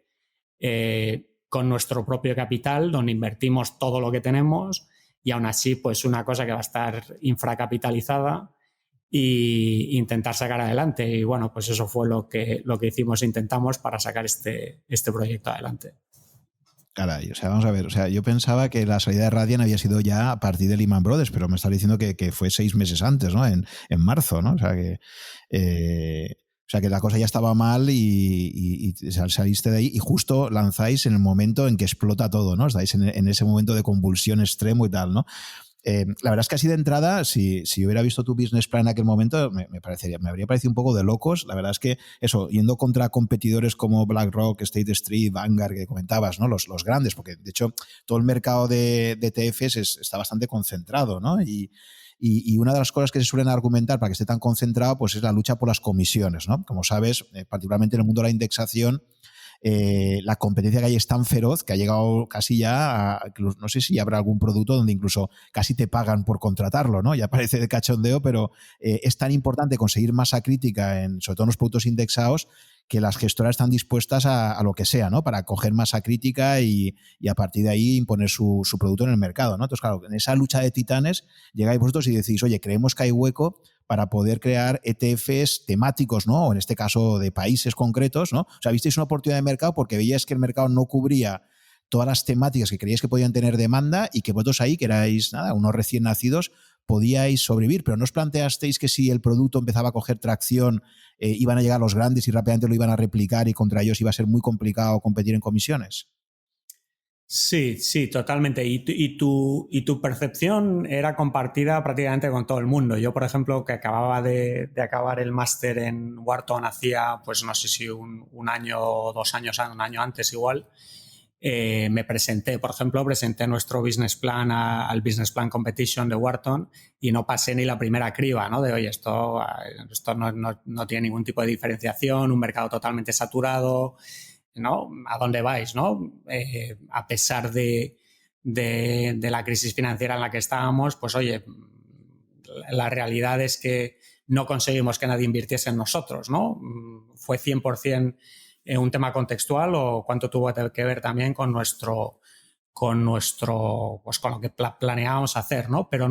con nuestro propio capital, donde invertimos todo lo que tenemos y aún así, pues una cosa que va a estar infracapitalizada e intentar sacar adelante. Y bueno, pues eso fue lo que hicimos, intentamos para sacar este proyecto adelante. Caray, o sea, vamos a ver, o sea, yo pensaba que la salida de Radian había sido ya a partir de Lehman Brothers, pero me estás diciendo que fue 6 meses antes, ¿no? En marzo, ¿no? O sea, que sea, que la cosa ya estaba mal y saliste de ahí y justo lanzáis en el momento en que explota todo, ¿no? Estáis en ese momento de convulsión extremo y tal, ¿no? La verdad es que así de entrada, si hubiera visto tu business plan en aquel momento, me habría parecido un poco de locos. La verdad es que eso, yendo contra competidores como BlackRock, State Street, Vanguard, que comentabas, ¿no? Los grandes, porque de hecho todo el mercado de ETFs está bastante concentrado, ¿no? Y una de las cosas que se suelen argumentar para que esté tan concentrado, pues es la lucha por las comisiones, ¿no? Como sabes, particularmente en el mundo de la indexación, la competencia que hay es tan feroz que ha llegado casi ya a, no sé si habrá algún producto donde incluso casi te pagan por contratarlo, ¿no? Ya parece de cachondeo, pero es tan importante conseguir masa crítica, sobre todo en los productos indexados, que las gestoras están dispuestas a lo que sea, ¿no? Para coger masa crítica y a partir de ahí imponer su producto en el mercado, ¿no? Entonces, claro, en esa lucha de titanes llegáis vosotros y decís, oye, creemos que hay hueco para poder crear ETFs temáticos, ¿no? O en este caso de países concretos, ¿no? O sea, visteis una oportunidad de mercado porque veíais que el mercado no cubría todas las temáticas que creíais que podían tener demanda y que vosotros ahí, que erais unos recién nacidos, podíais sobrevivir, pero ¿no os planteasteis que si el producto empezaba a coger tracción, iban a llegar los grandes y rápidamente lo iban a replicar y contra ellos iba a ser muy complicado competir en comisiones? Sí, sí, totalmente. Y tu percepción era compartida prácticamente con todo el mundo. Yo, por ejemplo, que acababa de acabar el máster en Wharton hacía, pues no sé si un año o 2 años, un año antes igual, me presenté nuestro business plan al Business Plan Competition de Wharton y no pasé ni la primera criba, ¿no? De, oye, esto no tiene ningún tipo de diferenciación, un mercado totalmente saturado, ¿no? ¿A dónde vais, no? A pesar de la crisis financiera en la que estábamos, pues oye, la realidad es que no conseguimos que nadie invirtiese en nosotros, ¿no? Fue 100% un tema contextual o cuánto tuvo que ver también con lo que planeábamos hacer, ¿no? Pero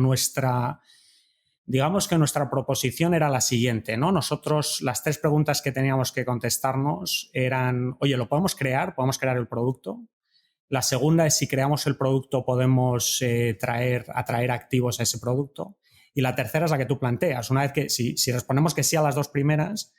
digamos que nuestra proposición era la siguiente, ¿no? Nosotros, las 3 preguntas que teníamos que contestarnos eran, oye, ¿lo podemos crear? ¿Podemos crear el producto? La segunda es si creamos el producto podemos atraer activos a ese producto. Y la tercera es la que tú planteas. Una vez que, si respondemos que sí a las 2 primeras,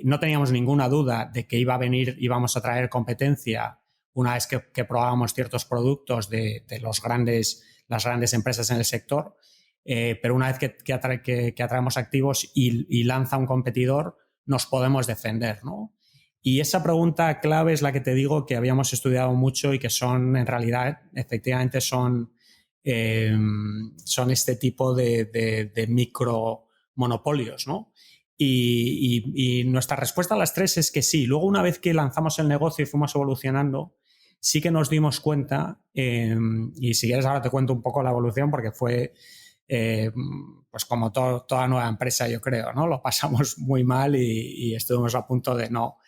no teníamos ninguna duda de que íbamos a traer competencia una vez que probábamos ciertos productos de las grandes empresas en el sector, pero una vez que atraemos activos y lanza un competidor, nos podemos defender, ¿no? Y esa pregunta clave es la que te digo que habíamos estudiado mucho y que en realidad, efectivamente son este tipo de micro monopolios, ¿no? Y nuestra respuesta a las 3 es que sí. Luego, una vez que lanzamos el negocio y fuimos evolucionando, sí que nos dimos cuenta, y si quieres ahora te cuento un poco la evolución porque fue pues como toda nueva empresa, yo creo, ¿no? Lo pasamos muy mal y estuvimos a punto de no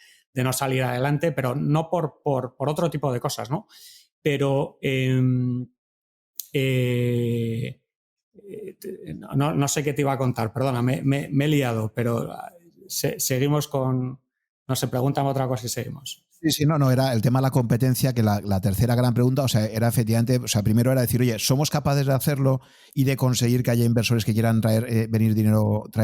salir adelante, pero no por otro tipo de cosas, ¿no? Pero no sé qué te iba a contar, perdona, me he liado, pero seguimos con... No sé, pregúntame otra cosa y seguimos. Sí, no, era el tema de la competencia, que la tercera gran pregunta, o sea, era efectivamente, o sea, primero era decir, oye, ¿somos capaces de hacerlo y de conseguir que haya inversores que quieran traer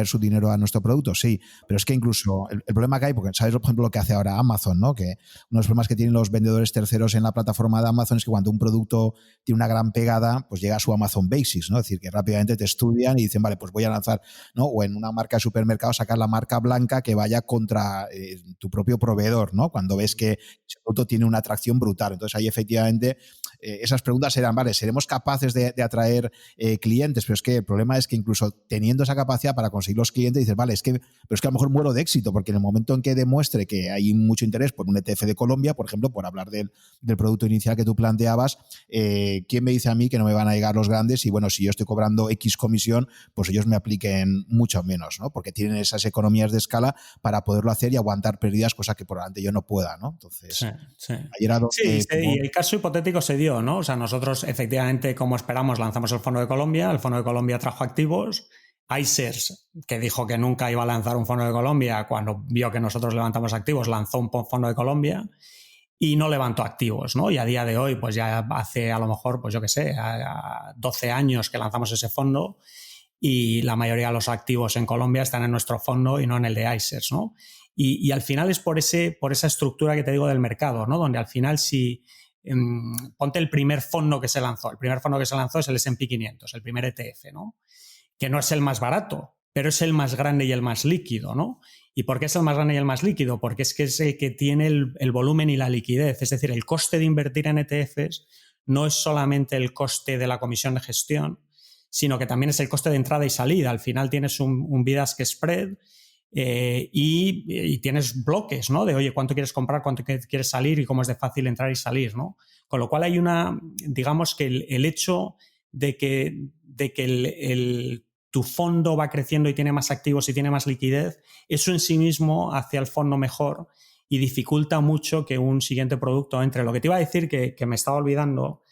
su dinero a nuestro producto? Sí, pero es que incluso el problema que hay, porque sabes, por ejemplo, lo que hace ahora Amazon, ¿no? Que uno de los problemas que tienen los vendedores terceros en la plataforma de Amazon es que cuando un producto tiene una gran pegada, pues llega a su Amazon Basics, ¿no? Es decir, que rápidamente te estudian y dicen, vale, pues voy a lanzar, ¿no? O en una marca de supermercado sacar la marca blanca que vaya contra tu propio proveedor, ¿no? Cuando ves que ese producto tiene una atracción brutal. Entonces ahí efectivamente esas preguntas eran, vale, ¿seremos capaces de atraer clientes? Pero es que el problema es que incluso teniendo esa capacidad para conseguir los clientes, dices, vale, pero es que a lo mejor muero de éxito, porque en el momento en que demuestre que hay mucho interés por un ETF de Colombia, por ejemplo, por hablar del producto inicial que tú planteabas, ¿quién me dice a mí que no me van a llegar los grandes? Y bueno, si yo estoy cobrando X comisión, pues ellos me apliquen mucho menos, ¿no? Porque tienen esas economías de escala para poderlo hacer y aguantar pérdidas, cosa que probablemente yo no pueda, ¿no? Entonces, sí. ahí era donde, y el caso hipotético se dio, ¿no? O sea, nosotros efectivamente, como esperamos, lanzamos el Fondo de Colombia. El Fondo de Colombia trajo activos. iShares, que dijo que nunca iba a lanzar un Fondo de Colombia, cuando vio que nosotros levantamos activos, lanzó un Fondo de Colombia y no levantó activos, ¿no? Y a día de hoy, pues ya hace a lo mejor, pues yo qué sé, 12 años que lanzamos ese fondo y la mayoría de los activos en Colombia están en nuestro fondo y no en el de ICERS, ¿no? Y al final es por esa estructura que te digo del mercado, ¿no? Donde al final si ponte el primer fondo que se lanzó. El primer fondo que se lanzó es el S&P 500, el primer ETF, ¿no? Que no es el más barato, pero es el más grande y el más líquido, ¿no? ¿Y por qué es el más grande y el más líquido? Porque es que es el que tiene el volumen y la liquidez. Es decir, el coste de invertir en ETFs no es solamente el coste de la comisión de gestión, sino que también es el coste de entrada y salida. Al final tienes un bid-ask spread y tienes bloques, ¿no? De, oye, ¿cuánto quieres comprar, cuánto quieres salir y cómo es de fácil entrar y salir, ¿no? Con lo cual hay digamos que el hecho de que tu fondo va creciendo y tiene más activos y tiene más liquidez, eso en sí mismo hace al fondo mejor y dificulta mucho que un siguiente producto entre. Lo que te iba a decir que me estaba olvidando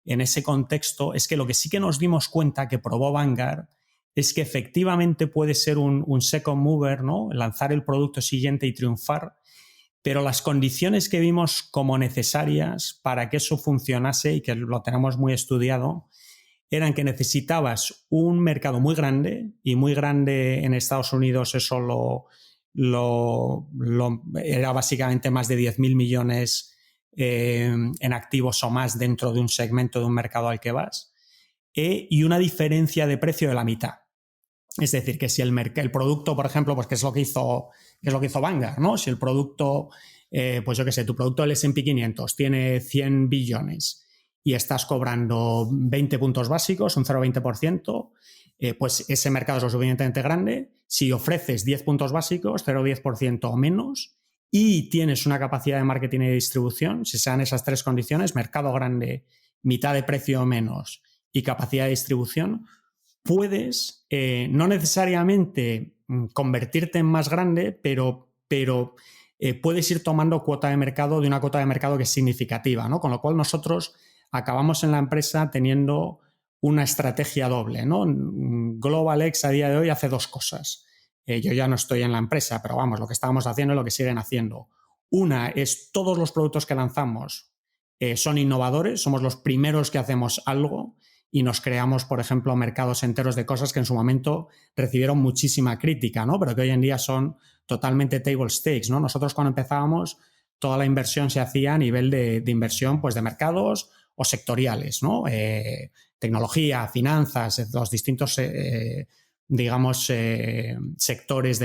en ese contexto es que lo que sí que nos dimos cuenta que probó Vanguard es que efectivamente puede ser un second mover, ¿no? Lanzar el producto siguiente y triunfar, pero las condiciones que vimos como necesarias para que eso funcionase y que lo tenemos muy estudiado eran que necesitabas un mercado muy grande, y muy grande en Estados Unidos eso era básicamente más de 10.000 millones en activos o más dentro de un segmento de un mercado al que vas, y una diferencia de precio de la mitad. Es decir, que si el producto, por ejemplo, pues que es lo que hizo Vanguard, ¿no? Si el producto, pues yo qué sé, tu producto del S&P 500 tiene 100 billones y estás cobrando 20 puntos básicos, un 0,20%, pues ese mercado es lo suficientemente grande. Si ofreces 10 puntos básicos, 0,10% o menos, y tienes una capacidad de marketing y de distribución, si sean esas tres condiciones, mercado grande, mitad de precio o menos y capacidad de distribución, puedes no necesariamente convertirte en más grande, pero puedes ir tomando cuota de mercado de una cuota de mercado que es significativa, ¿no? Con lo cual nosotros acabamos en la empresa teniendo una estrategia doble, ¿no? GlobalX a día de hoy hace dos cosas. Yo ya no estoy en la empresa, pero vamos, lo que estábamos haciendo es lo que siguen haciendo. Una es todos los productos que lanzamos son innovadores, somos los primeros que hacemos algo y nos creamos, por ejemplo, mercados enteros de cosas que en su momento recibieron muchísima crítica, ¿no? Pero que hoy en día son totalmente table stakes, ¿no? Nosotros cuando empezábamos, toda la inversión se hacía a nivel de inversión, pues de mercados o sectoriales, ¿no? Tecnología, finanzas, los distintos, digamos, sectores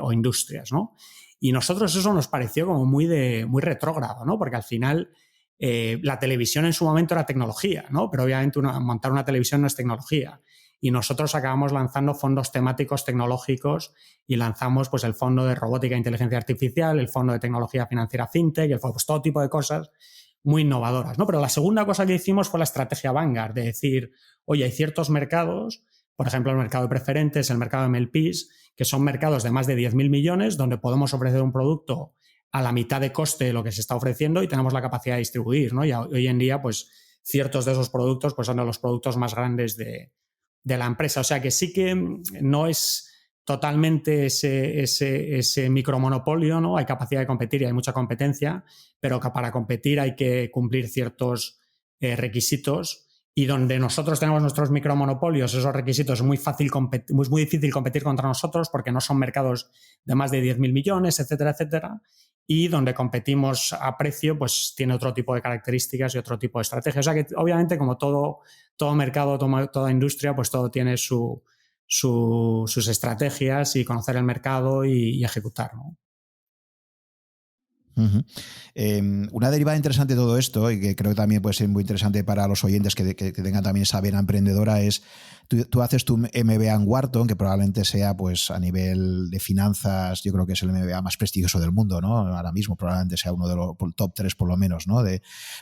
o industrias, ¿no? Y nosotros eso nos pareció como muy retrógrado, ¿no? Porque al final la televisión en su momento era tecnología, ¿no? Pero obviamente montar una televisión no es tecnología. Y nosotros acabamos lanzando fondos temáticos tecnológicos y lanzamos pues el fondo de robótica e inteligencia artificial, el fondo de tecnología financiera fintech, pues todo tipo de cosas muy innovadoras, ¿no? Pero la segunda cosa que hicimos fue la estrategia Vanguard, de decir, oye, hay ciertos mercados, por ejemplo, el mercado de preferentes, el mercado de MLPs, que son mercados de más de 10.000 millones, donde podemos ofrecer un producto a la mitad de coste de lo que se está ofreciendo y tenemos la capacidad de distribuir, ¿no? Y hoy en día, pues, ciertos de esos productos pues, son de los productos más grandes de la empresa. O sea que sí que no es totalmente ese micromonopolio, ¿no? Hay capacidad de competir y hay mucha competencia, pero que para competir hay que cumplir ciertos requisitos, y donde nosotros tenemos nuestros micromonopolios, esos requisitos es muy difícil competir contra nosotros porque no son mercados de más de 10.000 millones, etcétera, etcétera. Y donde competimos a precio, pues tiene otro tipo de características y otro tipo de estrategia. O sea que obviamente, como todo mercado, toda industria, pues todo tiene sus estrategias y conocer el mercado y ejecutar, ¿no? Uh-huh. Una derivada interesante de todo esto, y que creo que también puede ser muy interesante para los oyentes que tengan también esa vena emprendedora, es tú haces tu MBA en Wharton, que probablemente sea, pues, a nivel de finanzas, yo creo que es el MBA más prestigioso del mundo, ¿no? Ahora mismo probablemente sea uno de los top 3 por lo menos, ¿no?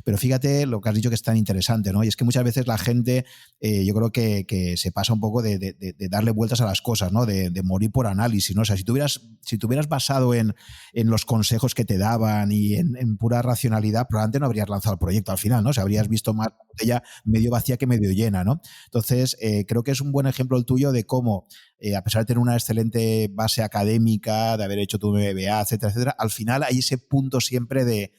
Pero fíjate lo que has dicho, que es tan interesante, ¿no? Y es que muchas veces la gente, yo creo que se pasa un poco de darle vueltas a las cosas, ¿no? De morir por análisis, ¿no? O sea, si te hubieras basado en los consejos que te daban y en pura racionalidad, probablemente no habrías lanzado el proyecto al final, ¿no? O sea, habrías visto más la botella medio vacía que medio llena, ¿no? Entonces, creo que es un buen ejemplo el tuyo de cómo, a pesar de tener una excelente base académica, de haber hecho tu MBA, etcétera, etcétera, al final hay ese punto siempre de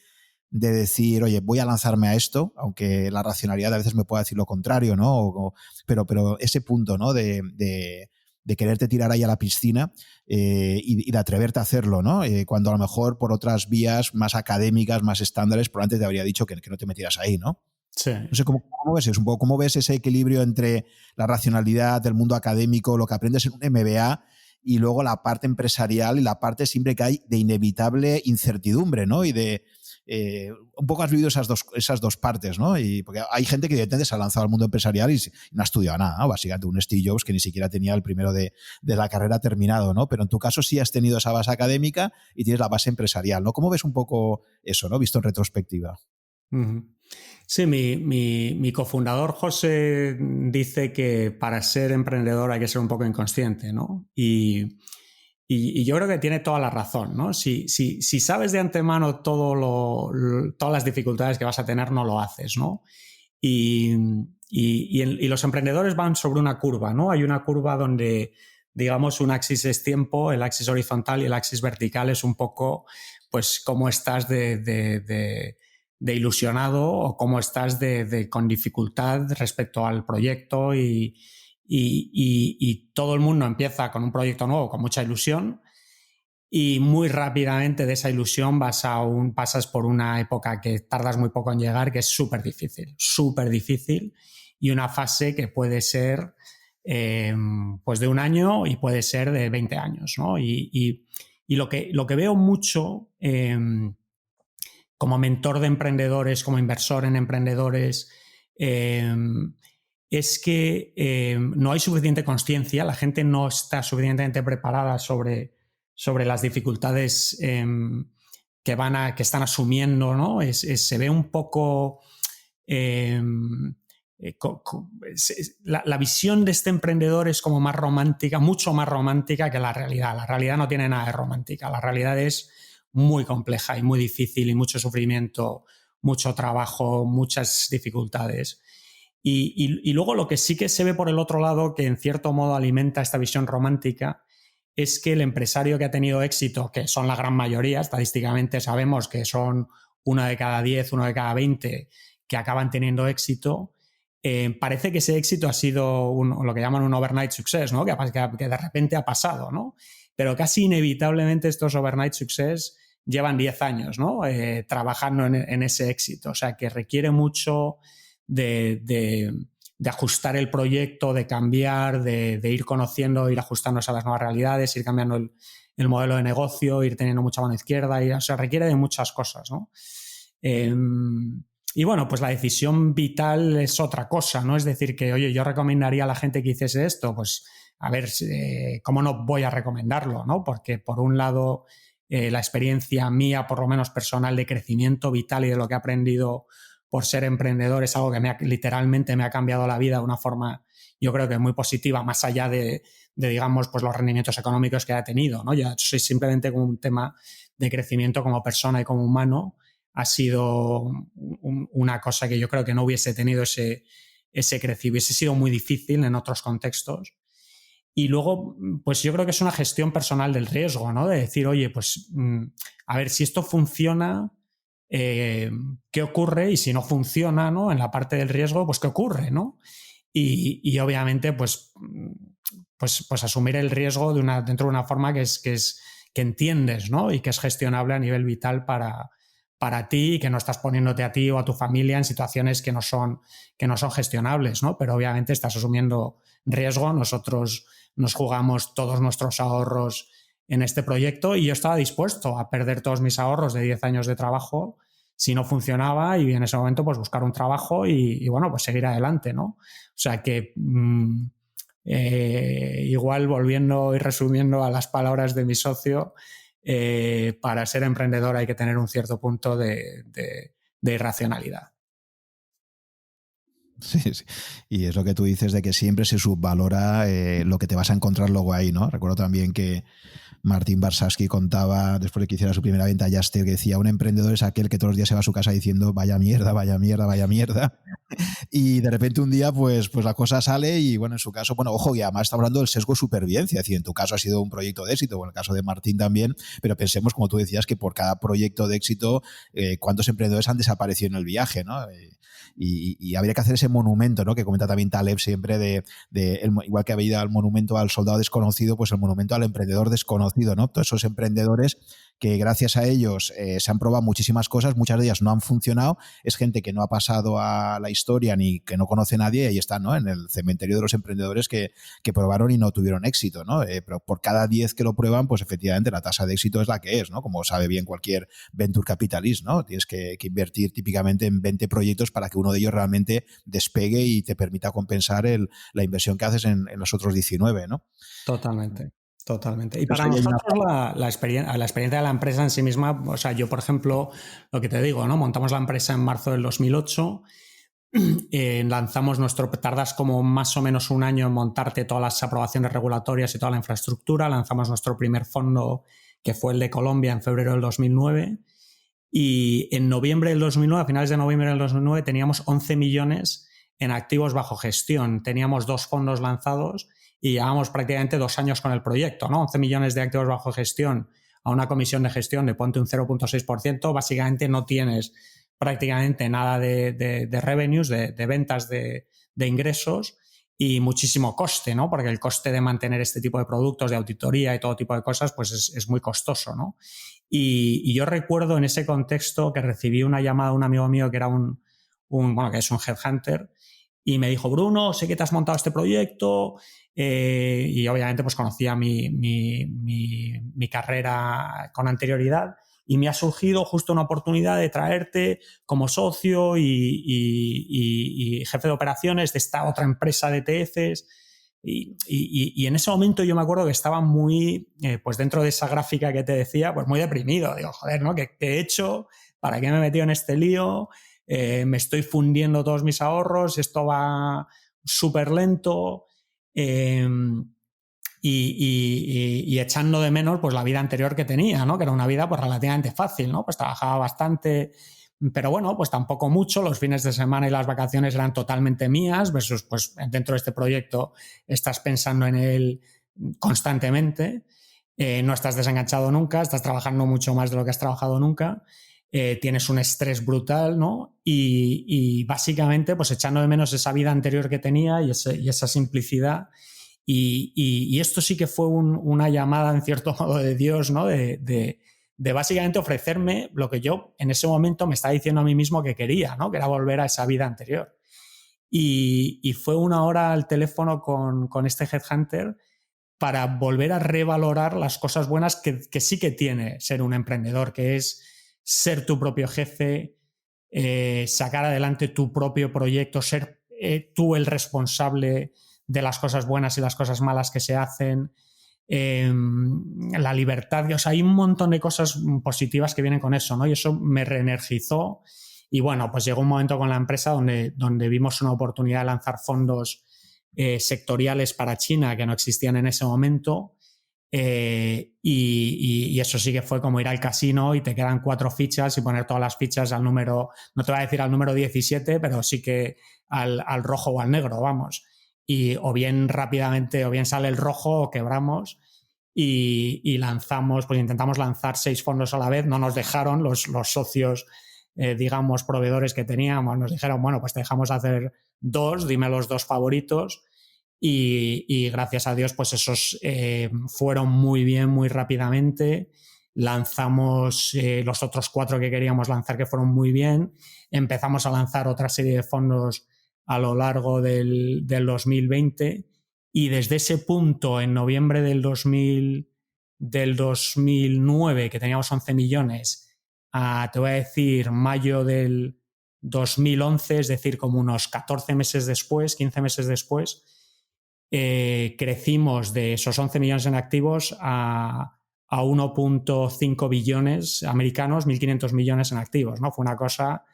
de decir, oye, voy a lanzarme a esto, aunque la racionalidad a veces me pueda decir lo contrario, ¿no? Pero ese punto, ¿no? De quererte tirar ahí a la piscina y de atreverte a hacerlo, ¿no? Cuando a lo mejor por otras vías más académicas, más estándares, probablemente te habría dicho que no te metieras ahí, ¿no? Sí. No sé, ¿cómo ves eso? Un poco, ¿cómo ves ese equilibrio entre la racionalidad del mundo académico, lo que aprendes en un MBA, y luego la parte empresarial y la parte siempre que hay de inevitable incertidumbre, ¿no? Y de... un poco has vivido esas dos partes, ¿no? Y porque hay gente que evidentemente se ha lanzado al mundo empresarial y no ha estudiado nada, ¿no? Básicamente un Steve Jobs que ni siquiera tenía el primero de la carrera terminado, ¿no? Pero en tu caso sí has tenido esa base académica y tienes la base empresarial, ¿no? ¿Cómo ves un poco eso, ¿no? Visto en retrospectiva. Sí, mi cofundador José dice que para ser emprendedor hay que ser un poco inconsciente, ¿no? Y yo creo que tiene toda la razón, ¿no? Si sabes de antemano todas las dificultades que vas a tener, no lo haces, ¿no? Y los emprendedores van sobre una curva, ¿no? Hay una curva donde, digamos, un axis es tiempo, el axis horizontal y el axis vertical es un poco, pues, cómo estás de ilusionado o cómo estás con dificultad respecto al proyecto y todo el mundo empieza con un proyecto nuevo con mucha ilusión y muy rápidamente de esa ilusión pasas por una época que tardas muy poco en llegar, que es súper difícil y una fase que puede ser pues de 1 año y puede ser de 20 años, ¿no? Y lo que veo mucho como mentor de emprendedores, como inversor en emprendedores, es que no hay suficiente consciencia, la gente no está suficientemente preparada sobre las dificultades que están asumiendo, ¿no? Se ve un poco... la visión de este emprendedor es como más romántica, mucho más romántica que la realidad. La realidad no tiene nada de romántica, la realidad es muy compleja y muy difícil y mucho sufrimiento, mucho trabajo, muchas dificultades. Y luego lo que sí que se ve por el otro lado, que en cierto modo alimenta esta visión romántica, es que el empresario que ha tenido éxito, que son la gran mayoría, estadísticamente sabemos que son 1 de cada 10, 1 de cada 20 que acaban teniendo éxito, parece que ese éxito ha sido lo que llaman un overnight success, ¿no? que de repente ha pasado, ¿no? Pero casi inevitablemente estos overnight success llevan 10 años, ¿no? Trabajando en ese éxito. O sea, que requiere mucho de ajustar el proyecto, de cambiar, de ir conociendo, ir ajustándose a las nuevas realidades, ir cambiando el modelo de negocio, ir teniendo mucha mano izquierda, o sea, requiere de muchas cosas, ¿no? Y bueno, pues la decisión vital es otra cosa, ¿no? Es decir, que, oye, yo recomendaría a la gente que hiciese esto, pues a ver, ¿cómo no voy a recomendarlo, ¿no? Porque por un lado, la experiencia mía, por lo menos personal, de crecimiento vital y de lo que he aprendido por ser emprendedor es algo que literalmente me ha cambiado la vida de una forma, yo creo que muy positiva, más allá de digamos, pues los rendimientos económicos que ha tenido, ¿no? Ya soy simplemente como un tema de crecimiento como persona y como humano. Ha sido una cosa que yo creo que no hubiese tenido ese crecimiento, hubiese sido muy difícil en otros contextos. Y luego, pues yo creo que es una gestión personal del riesgo, ¿no? De decir, oye, pues a ver, si esto funciona, ¿qué ocurre? Y si no funciona, ¿no? En la parte del riesgo, pues ¿qué ocurre, ¿no? Y obviamente, pues asumir el riesgo dentro de una forma que entiendes, ¿no? Y que es gestionable a nivel vital para ti y que no estás poniéndote a ti o a tu familia en situaciones que no son gestionables, ¿no? Pero obviamente estás asumiendo riesgo. Nosotros nos jugamos todos nuestros ahorros en este proyecto y yo estaba dispuesto a perder todos mis ahorros de 10 años de trabajo si no funcionaba y en ese momento pues buscar un trabajo y bueno, pues seguir adelante, ¿no? O sea que igual volviendo y resumiendo a las palabras de mi socio, para ser emprendedor hay que tener un cierto punto de irracionalidad. Sí, sí. Y es lo que tú dices de que siempre se subvalora lo que te vas a encontrar luego ahí, ¿no? Recuerdo también que Martín Barsaski contaba, después de que hiciera su primera venta a Yaster, que decía, un emprendedor es aquel que todos los días se va a su casa diciendo vaya mierda, vaya mierda, vaya mierda. Y de repente un día, pues la cosa sale y, bueno, en su caso, bueno, ojo, y además está hablando del sesgo de supervivencia. Es decir, en tu caso ha sido un proyecto de éxito, o en el caso de Martín también, pero pensemos, como tú decías, que por cada proyecto de éxito, ¿cuántos emprendedores han desaparecido en el viaje, ¿no? Y habría que hacer ese monumento, ¿no? Que comenta también Taleb siempre igual que había el monumento al soldado desconocido, pues el monumento al emprendedor desconocido, ¿no? Todos esos emprendedores que gracias a ellos se han probado muchísimas cosas, muchas de ellas no han funcionado, es gente que no ha pasado a la historia ni que no conoce a nadie, y ahí están, ¿no? En el cementerio de los emprendedores que probaron y no tuvieron éxito, ¿no? Pero por cada 10 que lo prueban, pues efectivamente la tasa de éxito es la que es, ¿no? Como sabe bien cualquier venture capitalist, ¿no? Tienes que invertir típicamente en 20 proyectos para que uno de ellos realmente despegue y te permita compensar la inversión que haces en los otros 19, ¿no? Totalmente. Totalmente. Y Entonces, para nosotros la experiencia de la empresa en sí misma, o sea, yo, por ejemplo, lo que te digo, ¿no? Montamos la empresa en marzo del 2008, tardas como más o menos un año en montarte todas las aprobaciones regulatorias y toda la infraestructura. Lanzamos nuestro primer fondo, que fue el de Colombia, en febrero del 2009. Y en noviembre del 2009, a finales de noviembre del 2009, teníamos 11 millones en activos bajo gestión. Teníamos 2 fondos lanzados y llevábamos prácticamente 2 años con el proyecto, ¿no? 11 millones de activos bajo gestión a una comisión de gestión de ponte un 0.6%, básicamente no tienes prácticamente nada de revenues, de ventas, de ingresos, y muchísimo coste, ¿no? Porque el coste de mantener este tipo de productos, de auditoría y todo tipo de cosas, pues es muy costoso, ¿no? Y yo recuerdo en ese contexto que recibí una llamada de un amigo mío que era que es un headhunter, y me dijo: Bruno, sé que te has montado este proyecto, y obviamente pues conocía mi carrera con anterioridad, y me ha surgido justo una oportunidad de traerte como socio y jefe de operaciones de esta otra empresa de ETFs. Y en ese momento yo me acuerdo que estaba muy, pues dentro de esa gráfica que te decía, pues muy deprimido. Digo, joder, ¿no? ¿Qué he hecho? ¿Para qué me he metido en este lío? Me estoy fundiendo todos mis ahorros, esto va súper lento. Y echando de menos pues la vida anterior que tenía, ¿no? Que era una vida pues relativamente fácil, ¿no? Pues trabajaba bastante, pero bueno, pues tampoco mucho. Los fines de semana y las vacaciones eran totalmente mías, versus pues dentro de este proyecto estás pensando en él constantemente, no estás desenganchado nunca, estás trabajando mucho más de lo que has trabajado nunca, tienes un estrés brutal, ¿no? Y básicamente pues echando de menos esa vida anterior que tenía y esa simplicidad. Y esto sí que fue una llamada, en cierto modo, de Dios, ¿no? De básicamente ofrecerme lo que yo en ese momento me estaba diciendo a mí mismo que quería, ¿no? Que era volver a esa vida anterior. Y fue una hora al teléfono con este headhunter para volver a revalorar las cosas buenas que sí que tiene ser un emprendedor, que es ser tu propio jefe, sacar adelante tu propio proyecto, ser tú el responsable de las cosas buenas y las cosas malas que se hacen, la libertad, o sea, hay un montón de cosas positivas que vienen con eso, ¿no? Y eso me reenergizó. Y bueno, pues llegó un momento con la empresa donde vimos una oportunidad de lanzar fondos sectoriales para China que no existían en ese momento. Y eso sí que fue como ir al casino y te quedan 4 fichas y poner todas las fichas al número, no te voy a decir al número 17, pero sí que al rojo o al negro, vamos. Y o bien rápidamente, o bien sale el rojo o quebramos, y lanzamos, pues intentamos lanzar 6 fondos a la vez. No nos dejaron los socios, digamos, proveedores que teníamos, nos dijeron, bueno, pues te dejamos hacer 2, dime los 2 favoritos. Y gracias a Dios, pues esos fueron muy bien, muy rápidamente. Lanzamos los otros 4 que queríamos lanzar, que fueron muy bien. Empezamos a lanzar otra serie de fondos a lo largo del 2020, y desde ese punto, en noviembre del 2009, que teníamos 11 millones, te voy a decir mayo del 2011, es decir, como unos 14 meses después, 15 meses después, crecimos de esos 11 millones en activos a 1.5 billones americanos, 1.500 millones en activos, ¿no? Fue una cosa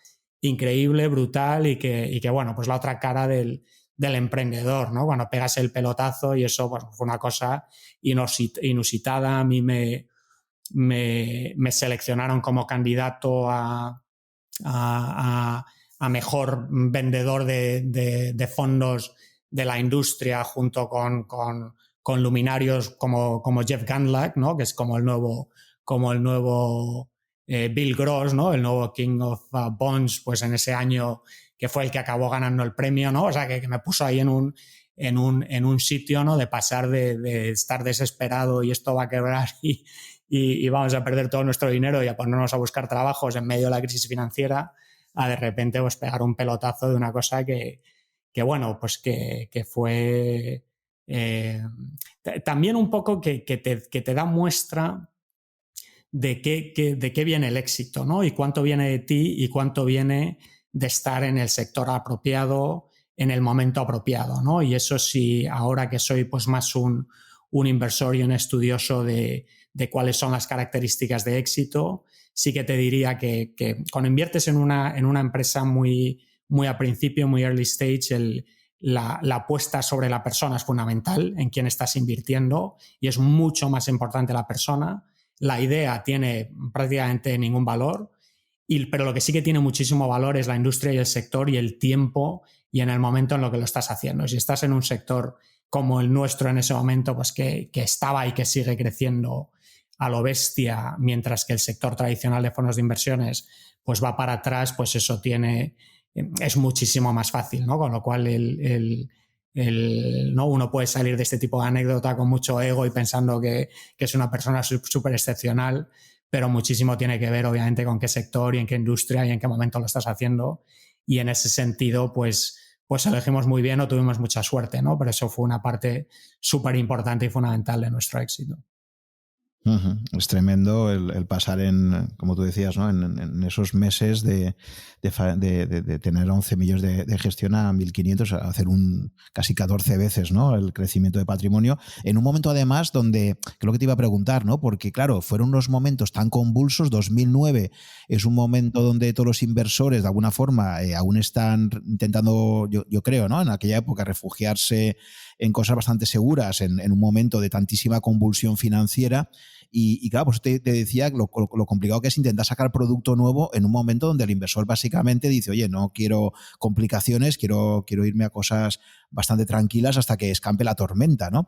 increíble, brutal, y que bueno, pues la otra cara del emprendedor, ¿no? Cuando pegas el pelotazo, y eso pues, fue una cosa inusitada. A mí me seleccionaron como candidato a a mejor vendedor de fondos de la industria junto con luminarios como Jeff Gundlach, ¿no? Que es como el nuevo Bill Gross, ¿no? El nuevo King of Bonds, pues en ese año que fue el que acabó ganando el premio, ¿no? O sea, que me puso ahí en un sitio, ¿no? De pasar de estar desesperado y esto va a quebrar y vamos a perder todo nuestro dinero y a ponernos a buscar trabajos en medio de la crisis financiera, a de repente pues pegar un pelotazo de una cosa que bueno, pues que fue también un poco que te da muestra de qué viene el éxito, ¿no? Y cuánto viene de ti y cuánto viene de estar en el sector apropiado, en el momento apropiado, ¿no? Y eso sí, ahora que soy pues más un inversor y un estudioso de cuáles son las características de éxito, sí que te diría que cuando inviertes en una empresa muy a principio, muy early stage, la apuesta sobre la persona es fundamental en quién estás invirtiendo y es mucho más importante la persona. La idea tiene prácticamente ningún valor, pero lo que sí que tiene muchísimo valor es la industria y el sector y el tiempo y en el momento en lo que lo estás haciendo. Si estás en un sector como el nuestro en ese momento, pues que estaba y que sigue creciendo a lo bestia, mientras que el sector tradicional de fondos de inversiones pues va para atrás, pues eso es muchísimo más fácil, ¿no? Con lo cual ¿no? Uno puede salir de este tipo de anécdota con mucho ego y pensando que es una persona súper excepcional, pero muchísimo tiene que ver obviamente con qué sector y en qué industria y en qué momento lo estás haciendo, y en ese sentido pues elegimos muy bien o tuvimos mucha suerte, ¿no? Pero eso fue una parte súper importante y fundamental de nuestro éxito. Es tremendo el pasar como tú decías, ¿no? en esos meses de tener 11 millones de gestión a 1.500, a hacer casi 14 veces, ¿no? El crecimiento de patrimonio, en un momento además donde, que es lo que te iba a preguntar, ¿no? Porque claro, fueron unos momentos tan convulsos. 2009 es un momento donde todos los inversores de alguna forma aún están intentando, yo creo, ¿no? En aquella época refugiarse en cosas bastante seguras en un momento de tantísima convulsión financiera. Y claro, pues te decía lo complicado que es intentar sacar producto nuevo en un momento donde el inversor básicamente dice, oye, no quiero complicaciones, quiero irme a cosas bastante tranquilas hasta que escampe la tormenta, ¿no?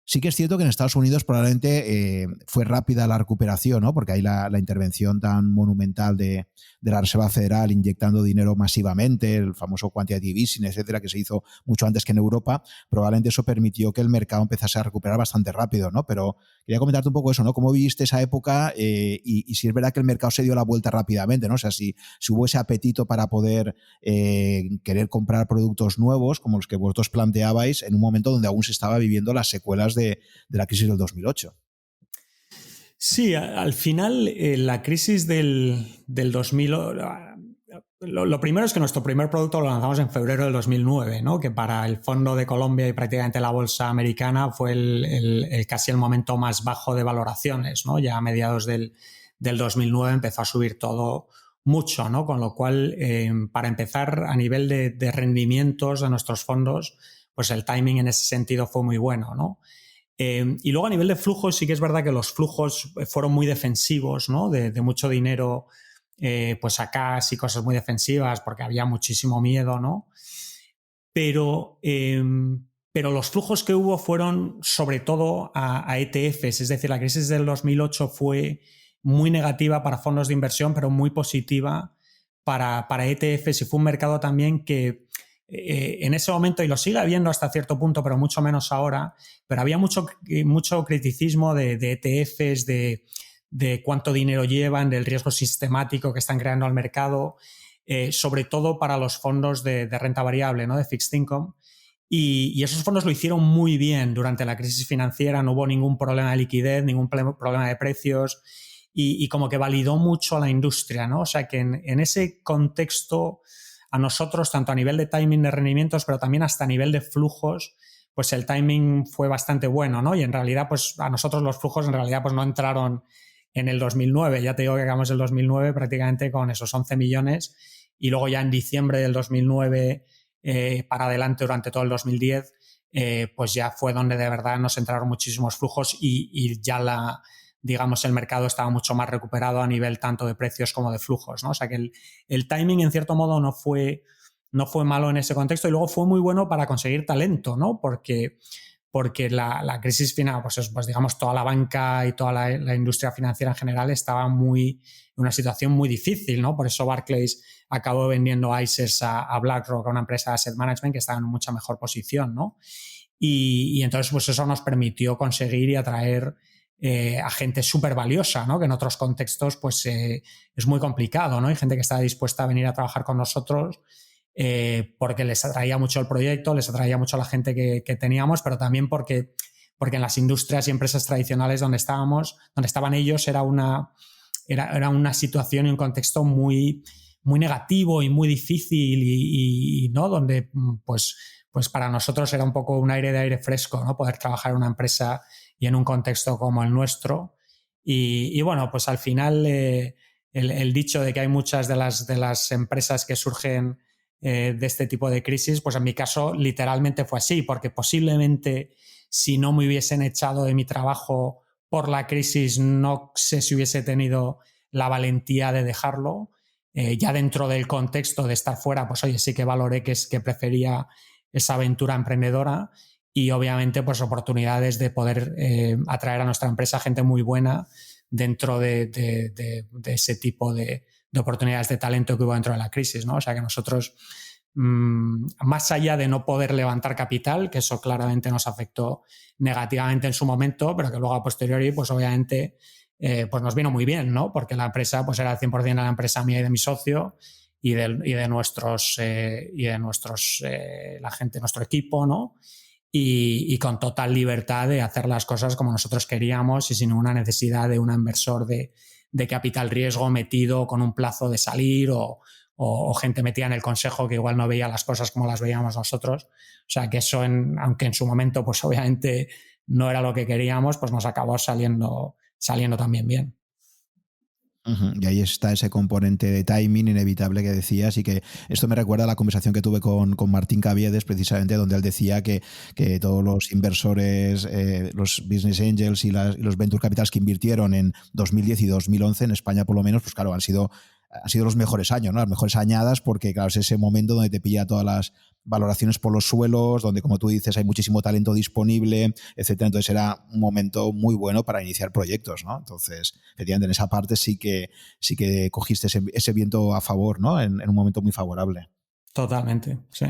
Sí que es cierto que en Estados Unidos probablemente fue rápida la recuperación, ¿no? Porque hay la intervención tan monumental de la Reserva Federal inyectando dinero masivamente, el famoso quantitative easing, etcétera, que se hizo mucho antes que en Europa. Probablemente eso permitió que el mercado empezase a recuperar bastante rápido, ¿no? Pero quería comentarte un poco eso, ¿no? ¿Cómo viviste esa época y si es verdad que el mercado se dio la vuelta rápidamente, ¿no? O sea, si hubo ese apetito para poder querer comprar productos nuevos como los que vosotros planteabais en un momento donde aún se estaba viviendo las secuelas de la crisis del 2008. Sí, al final la crisis del 2000, lo primero es que nuestro primer producto lo lanzamos en febrero del 2009, ¿no? Que para el Fondo de Colombia y prácticamente la bolsa americana fue casi el momento más bajo de valoraciones, ¿no? Ya a mediados del 2009 empezó a subir todo mucho, ¿no? Con lo cual, para empezar, a nivel de rendimientos de nuestros fondos, pues el timing en ese sentido fue muy bueno, ¿no? Y luego a nivel de flujos sí que es verdad que los flujos fueron muy defensivos, ¿no? De mucho dinero pues a cash y cosas muy defensivas porque había muchísimo miedo, ¿no? Pero los flujos que hubo fueron sobre todo a ETFs, es decir, la crisis del 2008 fue muy negativa para fondos de inversión, pero muy positiva para ETFs, y fue un mercado también que en ese momento, y lo sigue habiendo hasta cierto punto, pero mucho menos ahora, pero había mucho criticismo de ETFs, de cuánto dinero llevan, del riesgo sistemático que están creando al mercado, sobre todo para los fondos de renta variable, ¿no? De fixed income. Y esos fondos lo hicieron muy bien durante la crisis financiera, no hubo ningún problema de liquidez, ningún problema de precios, y como que validó mucho a la industria, ¿no? O sea que en ese contexto, a nosotros, tanto a nivel de timing de rendimientos, pero también hasta a nivel de flujos, pues el timing fue bastante bueno, ¿no? Y en realidad, pues a nosotros los flujos en realidad pues no entraron en el 2009. Ya te digo que acabamos el 2009 prácticamente con esos 11 millones y luego ya en diciembre del 2009 para adelante durante todo el 2010, pues ya fue donde de verdad nos entraron muchísimos flujos y ya digamos, el mercado estaba mucho más recuperado a nivel tanto de precios como de flujos, ¿no? O sea que el timing, en cierto modo, no fue malo en ese contexto, y luego fue muy bueno para conseguir talento, ¿no? Porque la crisis final, pues digamos, toda la banca y toda la industria financiera en general estaba en una situación muy difícil, ¿no? Por eso Barclays acabó vendiendo ICES a BlackRock, a una empresa de asset management que estaba en mucha mejor posición, ¿no? Y entonces, pues eso nos permitió conseguir y atraer a gente súper valiosa, ¿no? Que en otros contextos, pues es muy complicado, ¿no? Hay gente que está dispuesta a venir a trabajar con nosotros porque les atraía mucho el proyecto, les atraía mucho la gente que teníamos, pero también porque en las industrias y empresas tradicionales donde estaban ellos, era una situación y un contexto muy, muy negativo y muy difícil y ¿no? Donde pues para nosotros era un poco un aire fresco, ¿no? Poder trabajar en una empresa y en un contexto como el nuestro. Y bueno, pues al final el dicho de que hay muchas de las empresas que surgen de este tipo de crisis, pues en mi caso literalmente fue así, porque posiblemente si no me hubiesen echado de mi trabajo por la crisis, no sé si hubiese tenido la valentía de dejarlo. Ya dentro del contexto de estar fuera, pues oye, sí que valoré que prefería esa aventura emprendedora y obviamente pues oportunidades de poder atraer a nuestra empresa gente muy buena dentro de ese tipo de oportunidades de talento que hubo dentro de la crisis, ¿no? O sea que nosotros, más allá de no poder levantar capital, que eso claramente nos afectó negativamente en su momento, pero que luego a posteriori, pues obviamente, pues nos vino muy bien, ¿no? Porque la empresa pues era al 100% de la empresa mía y de mi socio y de nuestros, la gente, nuestro equipo, ¿no? Y con total libertad de hacer las cosas como nosotros queríamos y sin ninguna necesidad de un inversor de capital riesgo metido con un plazo de salir o gente metida en el consejo que igual no veía las cosas como las veíamos nosotros. O sea que eso, aunque en su momento pues obviamente no era lo que queríamos, pues nos acabó saliendo también bien. Y ahí está ese componente de timing inevitable que decías, y que esto me recuerda a la conversación que tuve con Martín Caviedes, precisamente, donde él decía que todos los inversores, los business angels y los venture capitals que invirtieron en 2010 y 2011, en España por lo menos, pues claro, han sido los mejores años, ¿no? Las mejores añadas, porque claro, es ese momento donde te pilla todas las valoraciones por los suelos, donde, como tú dices, hay muchísimo talento disponible, etcétera. Entonces era un momento muy bueno para iniciar proyectos, ¿no? Entonces, efectivamente, en esa parte sí que cogiste ese viento a favor, ¿no? En un momento muy favorable. Totalmente, sí.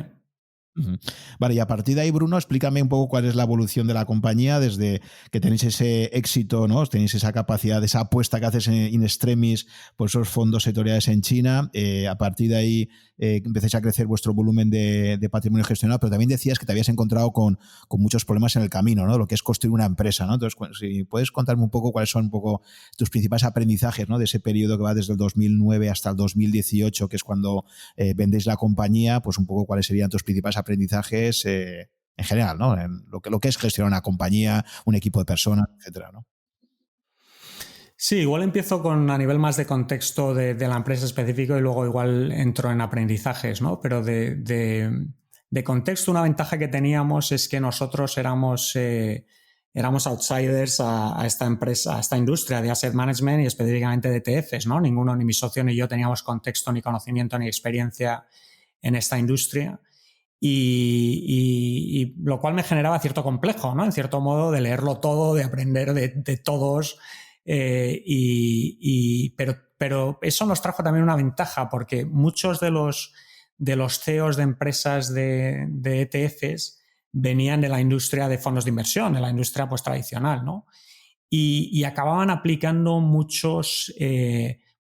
Vale, y a partir de ahí, Bruno, explícame un poco cuál es la evolución de la compañía desde que tenéis ese éxito, ¿no? Tenéis esa capacidad, esa apuesta que haces in extremis por esos fondos sectoriales en China. A partir de ahí empecéis a crecer vuestro volumen de patrimonio gestionado, pero también decías que te habías encontrado con muchos problemas en el camino, ¿no? Lo que es construir una empresa, ¿no? Entonces, si puedes contarme un poco cuáles son un poco tus principales aprendizajes, ¿no? De ese periodo que va desde el 2009 hasta el 2018, que es cuando vendéis la compañía, pues un poco cuáles serían tus principales aprendizajes en general, ¿no? En lo que es gestionar una compañía, un equipo de personas, etcétera, ¿no? Sí, igual empiezo a nivel más de contexto de la empresa específico y luego igual entro en aprendizajes, ¿no? Pero de contexto, una ventaja que teníamos es que nosotros éramos outsiders a esta empresa, a esta industria de asset management y específicamente de ETFs, ¿no? Ninguno, ni mi socio ni yo, teníamos contexto, ni conocimiento, ni experiencia en esta industria. Y lo cual me generaba cierto complejo, ¿no? En cierto modo, de leerlo todo, de aprender de todos. Pero eso nos trajo también una ventaja, porque muchos de los CEOs de empresas de ETFs venían de la industria de fondos de inversión, de la industria pues tradicional, ¿no? Y acababan aplicando muchos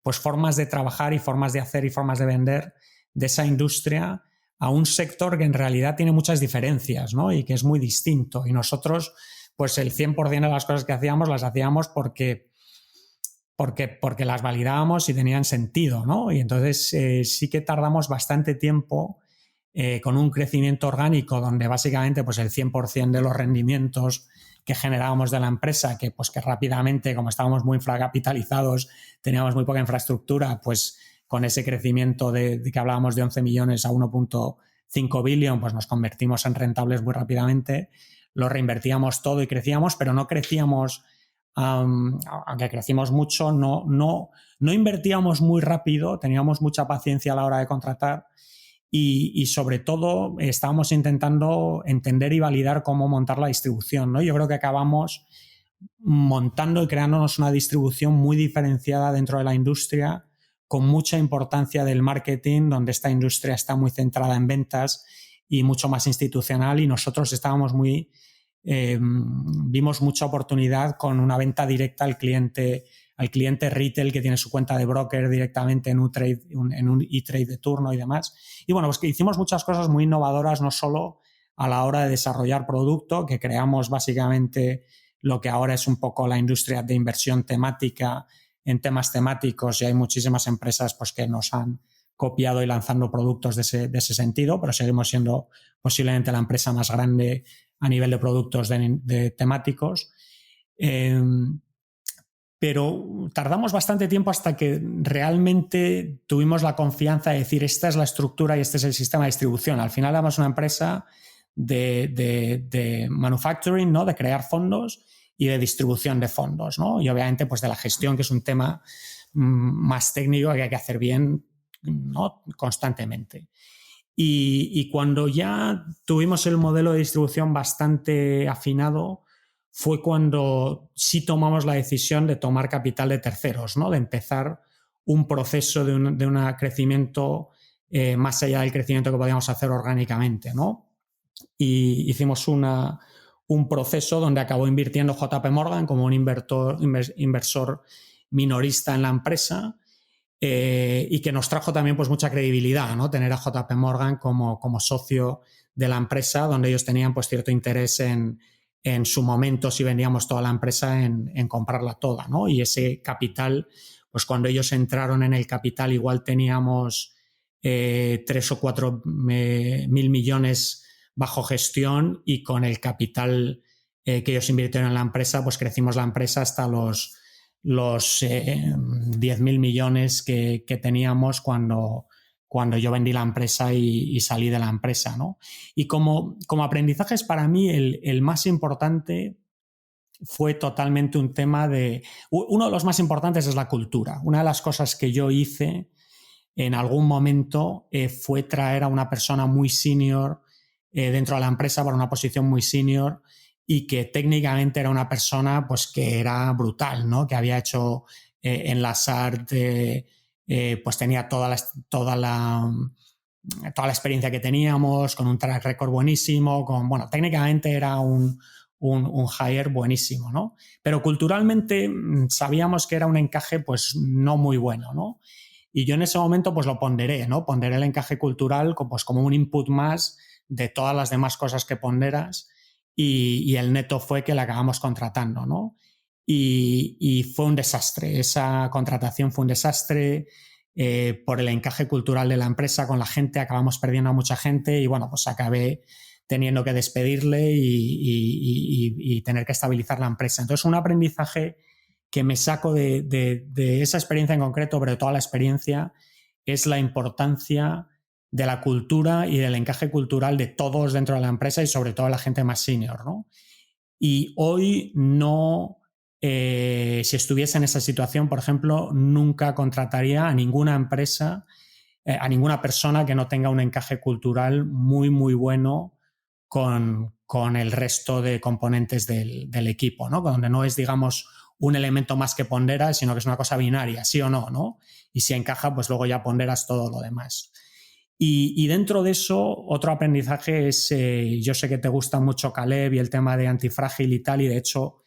pues formas de trabajar y formas de hacer y formas de vender de esa industria a un sector que en realidad tiene muchas diferencias, ¿no? Y que es muy distinto. Y nosotros, pues el 100% de las cosas que hacíamos las hacíamos porque las validábamos y tenían sentido, ¿no? Y entonces sí que tardamos bastante tiempo con un crecimiento orgánico donde básicamente pues el 100% de los rendimientos que generábamos de la empresa, que rápidamente, como estábamos muy infracapitalizados, teníamos muy poca infraestructura, pues con ese crecimiento de que hablábamos de 11 millones a 1.5 billion, pues nos convertimos en rentables muy rápidamente, lo reinvertíamos todo y crecíamos, pero no crecíamos aunque crecimos mucho, no invertíamos muy rápido, teníamos mucha paciencia a la hora de contratar y sobre todo estábamos intentando entender y validar cómo montar la distribución, ¿no? Yo creo que acabamos montando y creándonos una distribución muy diferenciada dentro de la industria, con mucha importancia del marketing, donde esta industria está muy centrada en ventas y mucho más institucional, y nosotros estábamos vimos mucha oportunidad con una venta directa al cliente retail que tiene su cuenta de broker directamente en un e-trade de turno y demás. Y bueno, pues que hicimos muchas cosas muy innovadoras, no solo a la hora de desarrollar producto, que creamos básicamente lo que ahora es un poco la industria de inversión temática en temas temáticos, y hay muchísimas empresas pues, que nos han copiado y lanzando productos de ese sentido, pero seguimos siendo posiblemente la empresa más grande a nivel de productos de temáticos. Pero tardamos bastante tiempo hasta que realmente tuvimos la confianza de decir, esta es la estructura y este es el sistema de distribución. Al final éramos una empresa de manufacturing, ¿no? De crear fondos y de distribución de fondos, ¿no? Y obviamente pues de la gestión, que es un tema más técnico que hay que hacer bien, ¿no? Constantemente. Y cuando ya tuvimos el modelo de distribución bastante afinado, fue cuando sí tomamos la decisión de tomar capital de terceros, ¿no? De empezar un proceso de un crecimiento más allá del crecimiento que podíamos hacer orgánicamente, ¿no? Y hicimos un proceso donde acabó invirtiendo JP Morgan como un inversor minorista en la empresa, y que nos trajo también pues mucha credibilidad, ¿no? Tener a JP Morgan como socio de la empresa, donde ellos tenían pues cierto interés en su momento, si vendíamos toda la empresa, en comprarla toda, ¿no? Y ese capital, pues cuando ellos entraron en el capital, igual teníamos 3 o 4 mil millones bajo gestión, y con el capital que ellos invirtieron en la empresa, pues crecimos la empresa hasta los 10.000 millones que teníamos cuando yo vendí la empresa y salí de la empresa, ¿no? Y como aprendizajes, para mí el más importante fue totalmente un tema de... Uno de los más importantes es la cultura. Una de las cosas que yo hice en algún momento fue traer a una persona muy senior dentro de la empresa, para una posición muy senior, y que técnicamente era una persona pues que era brutal, ¿no? Que había hecho en la SART, pues tenía toda la experiencia que teníamos, con un track record buenísimo, bueno, técnicamente era un hire buenísimo, ¿no? Pero culturalmente sabíamos que era un encaje pues no muy bueno, ¿no? Y yo en ese momento pues lo ponderé, ¿no? Ponderé el encaje cultural pues como un input más de todas las demás cosas que ponderas, y el neto fue que la acabamos contratando, ¿no? Y fue un desastre, esa contratación fue un desastre por el encaje cultural de la empresa con la gente, acabamos perdiendo a mucha gente, y bueno, pues acabé teniendo que despedirle y tener que estabilizar la empresa. Entonces, un aprendizaje que me saco de esa experiencia en concreto, pero de toda la experiencia, es la importancia de la cultura y del encaje cultural de todos dentro de la empresa, y sobre todo la gente más senior, ¿no? Y hoy no, si estuviese en esa situación, por ejemplo, nunca contrataría a ninguna empresa, a ninguna persona que no tenga un encaje cultural muy, muy bueno con el resto de componentes del equipo, ¿no? Donde no es, digamos, un elemento más que pondera, sino que es una cosa binaria, sí o no, ¿no? Y si encaja, pues luego ya ponderas todo lo demás. Y dentro de eso, otro aprendizaje es, yo sé que te gusta mucho Caleb y el tema de Antifrágil y tal, y de hecho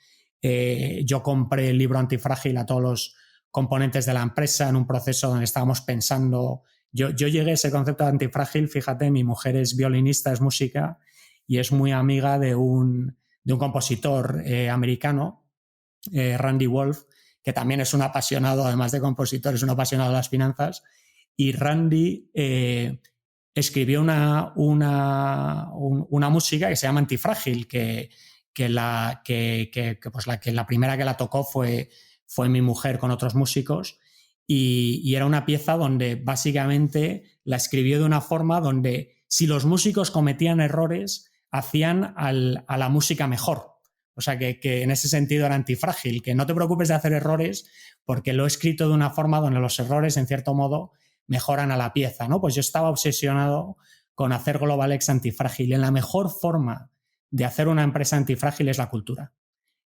yo compré el libro Antifrágil a todos los componentes de la empresa en un proceso donde estábamos pensando, yo llegué a ese concepto de Antifrágil, fíjate, mi mujer es violinista, es música, y es muy amiga de un compositor americano, Randy Wolf, que también es un apasionado, además de compositor, es un apasionado de las finanzas. Y Randy escribió una música que se llama Antifrágil, que la primera que la tocó fue mi mujer con otros músicos, y era una pieza donde básicamente la escribió de una forma donde, si los músicos cometían errores, hacían a la música mejor, O sea, que en ese sentido era antifrágil, que no te preocupes de hacer errores porque lo he escrito de una forma donde los errores, en cierto modo, mejoran a la pieza, ¿no? Pues yo estaba obsesionado con hacer GlobalX antifrágil. Y la mejor forma de hacer una empresa antifrágil es la cultura.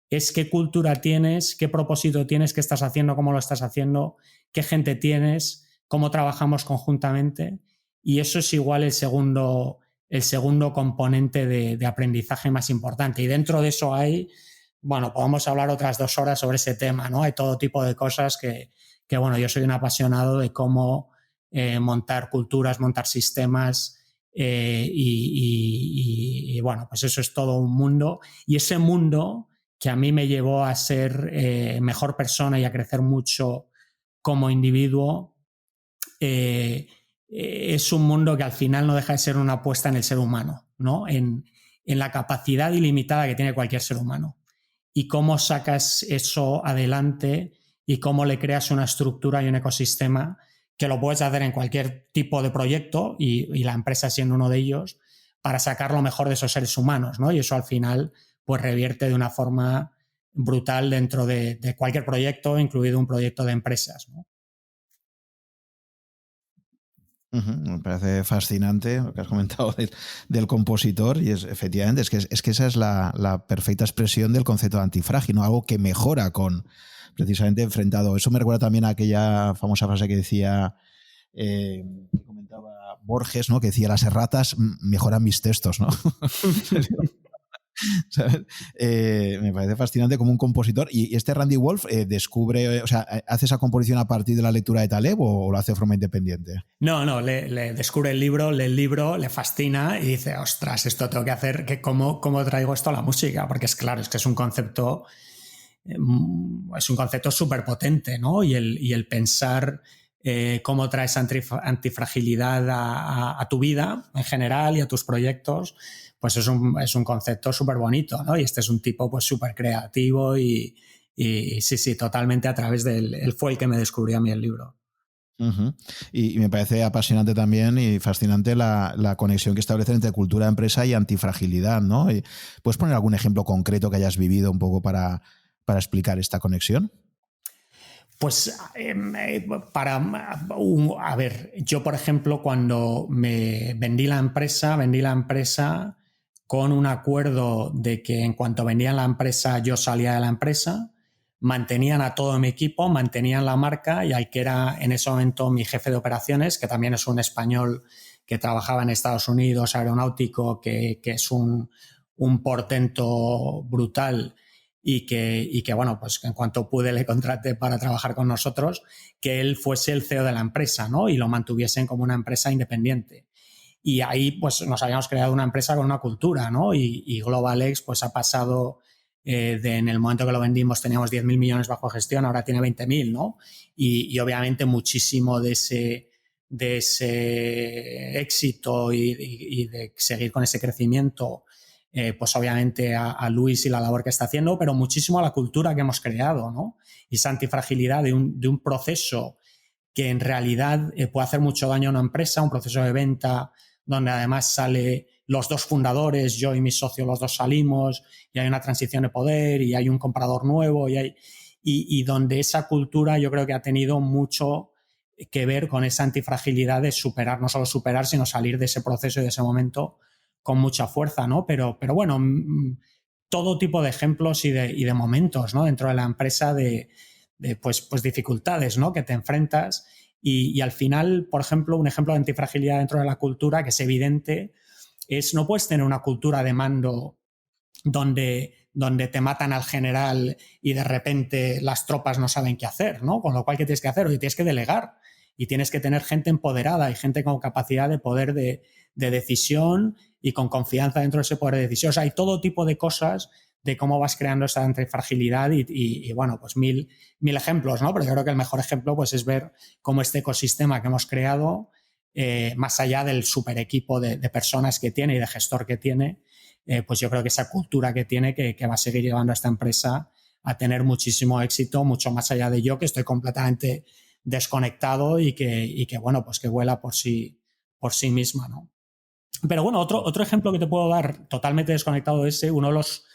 Es qué cultura tienes, qué propósito tienes, qué estás haciendo, cómo lo estás haciendo, qué gente tienes, cómo trabajamos conjuntamente. Y eso es igual el segundo componente de aprendizaje más importante. Y dentro de eso hay, bueno, podemos hablar otras 2 horas sobre ese tema, ¿no? Hay todo tipo de cosas que bueno, yo soy un apasionado de cómo montar culturas, montar sistemas, y bueno, pues eso es todo un mundo. Y ese mundo que a mí me llevó a ser mejor persona y a crecer mucho como individuo, es un mundo que al final no deja de ser una apuesta en el ser humano, ¿no? En la capacidad ilimitada que tiene cualquier ser humano. Y cómo sacas eso adelante y cómo le creas una estructura y un ecosistema que lo puedes hacer en cualquier tipo de proyecto y la empresa siendo uno de ellos para sacar lo mejor de esos seres humanos, ¿no? Y eso al final pues revierte de una forma brutal dentro de cualquier proyecto, incluido un proyecto de empresas, ¿no? Me parece fascinante lo que has comentado del compositor y efectivamente es que esa es la perfecta expresión del concepto de antifrágil, ¿no? Algo que mejora con precisamente enfrentado. Eso me recuerda también a aquella famosa frase que decía, que comentaba Borges, ¿no? Que decía, las erratas mejoran mis textos, ¿no? ¿Sabes? Me parece fascinante como un compositor. ¿Y este Randy Wolf descubre, o sea, hace esa composición a partir de la lectura de Taleb o lo hace de forma independiente? No, le descubre el libro, lee el libro, le fascina y dice, ostras, esto tengo que hacer, ¿cómo traigo esto a la música? Porque es claro, es que es un concepto súper potente, ¿no? Y el pensar cómo traes antifragilidad a tu vida en general y a tus proyectos, pues es un concepto súper bonito, ¿no? Y este es un tipo pues súper creativo y sí, totalmente a través él fue el que me descubrió a mí el libro. Uh-huh. Y me parece apasionante también y fascinante la conexión que establecen entre cultura de empresa y antifragilidad, ¿no? ¿Puedes poner algún ejemplo concreto que hayas vivido un poco para explicar esta conexión? Pues a ver, yo por ejemplo cuando me vendí la empresa con un acuerdo de que en cuanto vendían la empresa yo salía de la empresa, mantenían a todo mi equipo, mantenían la marca y al que era en ese momento mi jefe de operaciones, que también es un español que trabajaba en Estados Unidos, aeronáutico, que es un portento brutal y que, bueno, pues en cuanto pude le contraté para trabajar con nosotros, que él fuese el CEO de la empresa, ¿no? Y lo mantuviesen como una empresa independiente. Y ahí pues nos habíamos creado una empresa con una cultura, ¿no? Y GlobalX pues ha pasado en el momento que lo vendimos teníamos 10.000 millones bajo gestión, ahora tiene 20.000, ¿no? Y obviamente muchísimo de ese éxito y de seguir con ese crecimiento, pues obviamente a Luis y la labor que está haciendo, pero muchísimo a la cultura que hemos creado, ¿no? Y esa antifragilidad de un proceso que en realidad puede hacer mucho daño a una empresa, un proceso de venta donde además sale los 2 fundadores, yo y mi socio, los 2 salimos y hay una transición de poder y hay un comprador nuevo y donde esa cultura yo creo que ha tenido mucho que ver con esa antifragilidad de superar, no solo superar, sino salir de ese proceso y de ese momento con mucha fuerza, ¿no? Pero bueno, todo tipo de ejemplos y de momentos, ¿no? Dentro de la empresa de pues dificultades, ¿no? Que te enfrentas y al final, por ejemplo, un ejemplo de antifragilidad dentro de la cultura que es evidente es no puedes tener una cultura de mando donde te matan al general y de repente las tropas no saben qué hacer, ¿no? Con lo cual, ¿qué tienes que hacer? Oye, tienes que delegar y tienes que tener gente empoderada y gente con capacidad de poder de decisión y con confianza dentro de ese poder de decisión. O sea, hay todo tipo de cosas de cómo vas creando esa antifragilidad y bueno, pues mil ejemplos, ¿no? Pero yo creo que el mejor ejemplo pues es ver cómo este ecosistema que hemos creado, más allá del super equipo de personas que tiene y de gestor que tiene, pues yo creo que esa cultura que tiene que va a seguir llevando a esta empresa a tener muchísimo éxito, mucho más allá de yo, que estoy completamente desconectado y que bueno, pues que vuela por sí misma, ¿no? Pero bueno, otro ejemplo que te puedo dar totalmente desconectado de ese, uno de los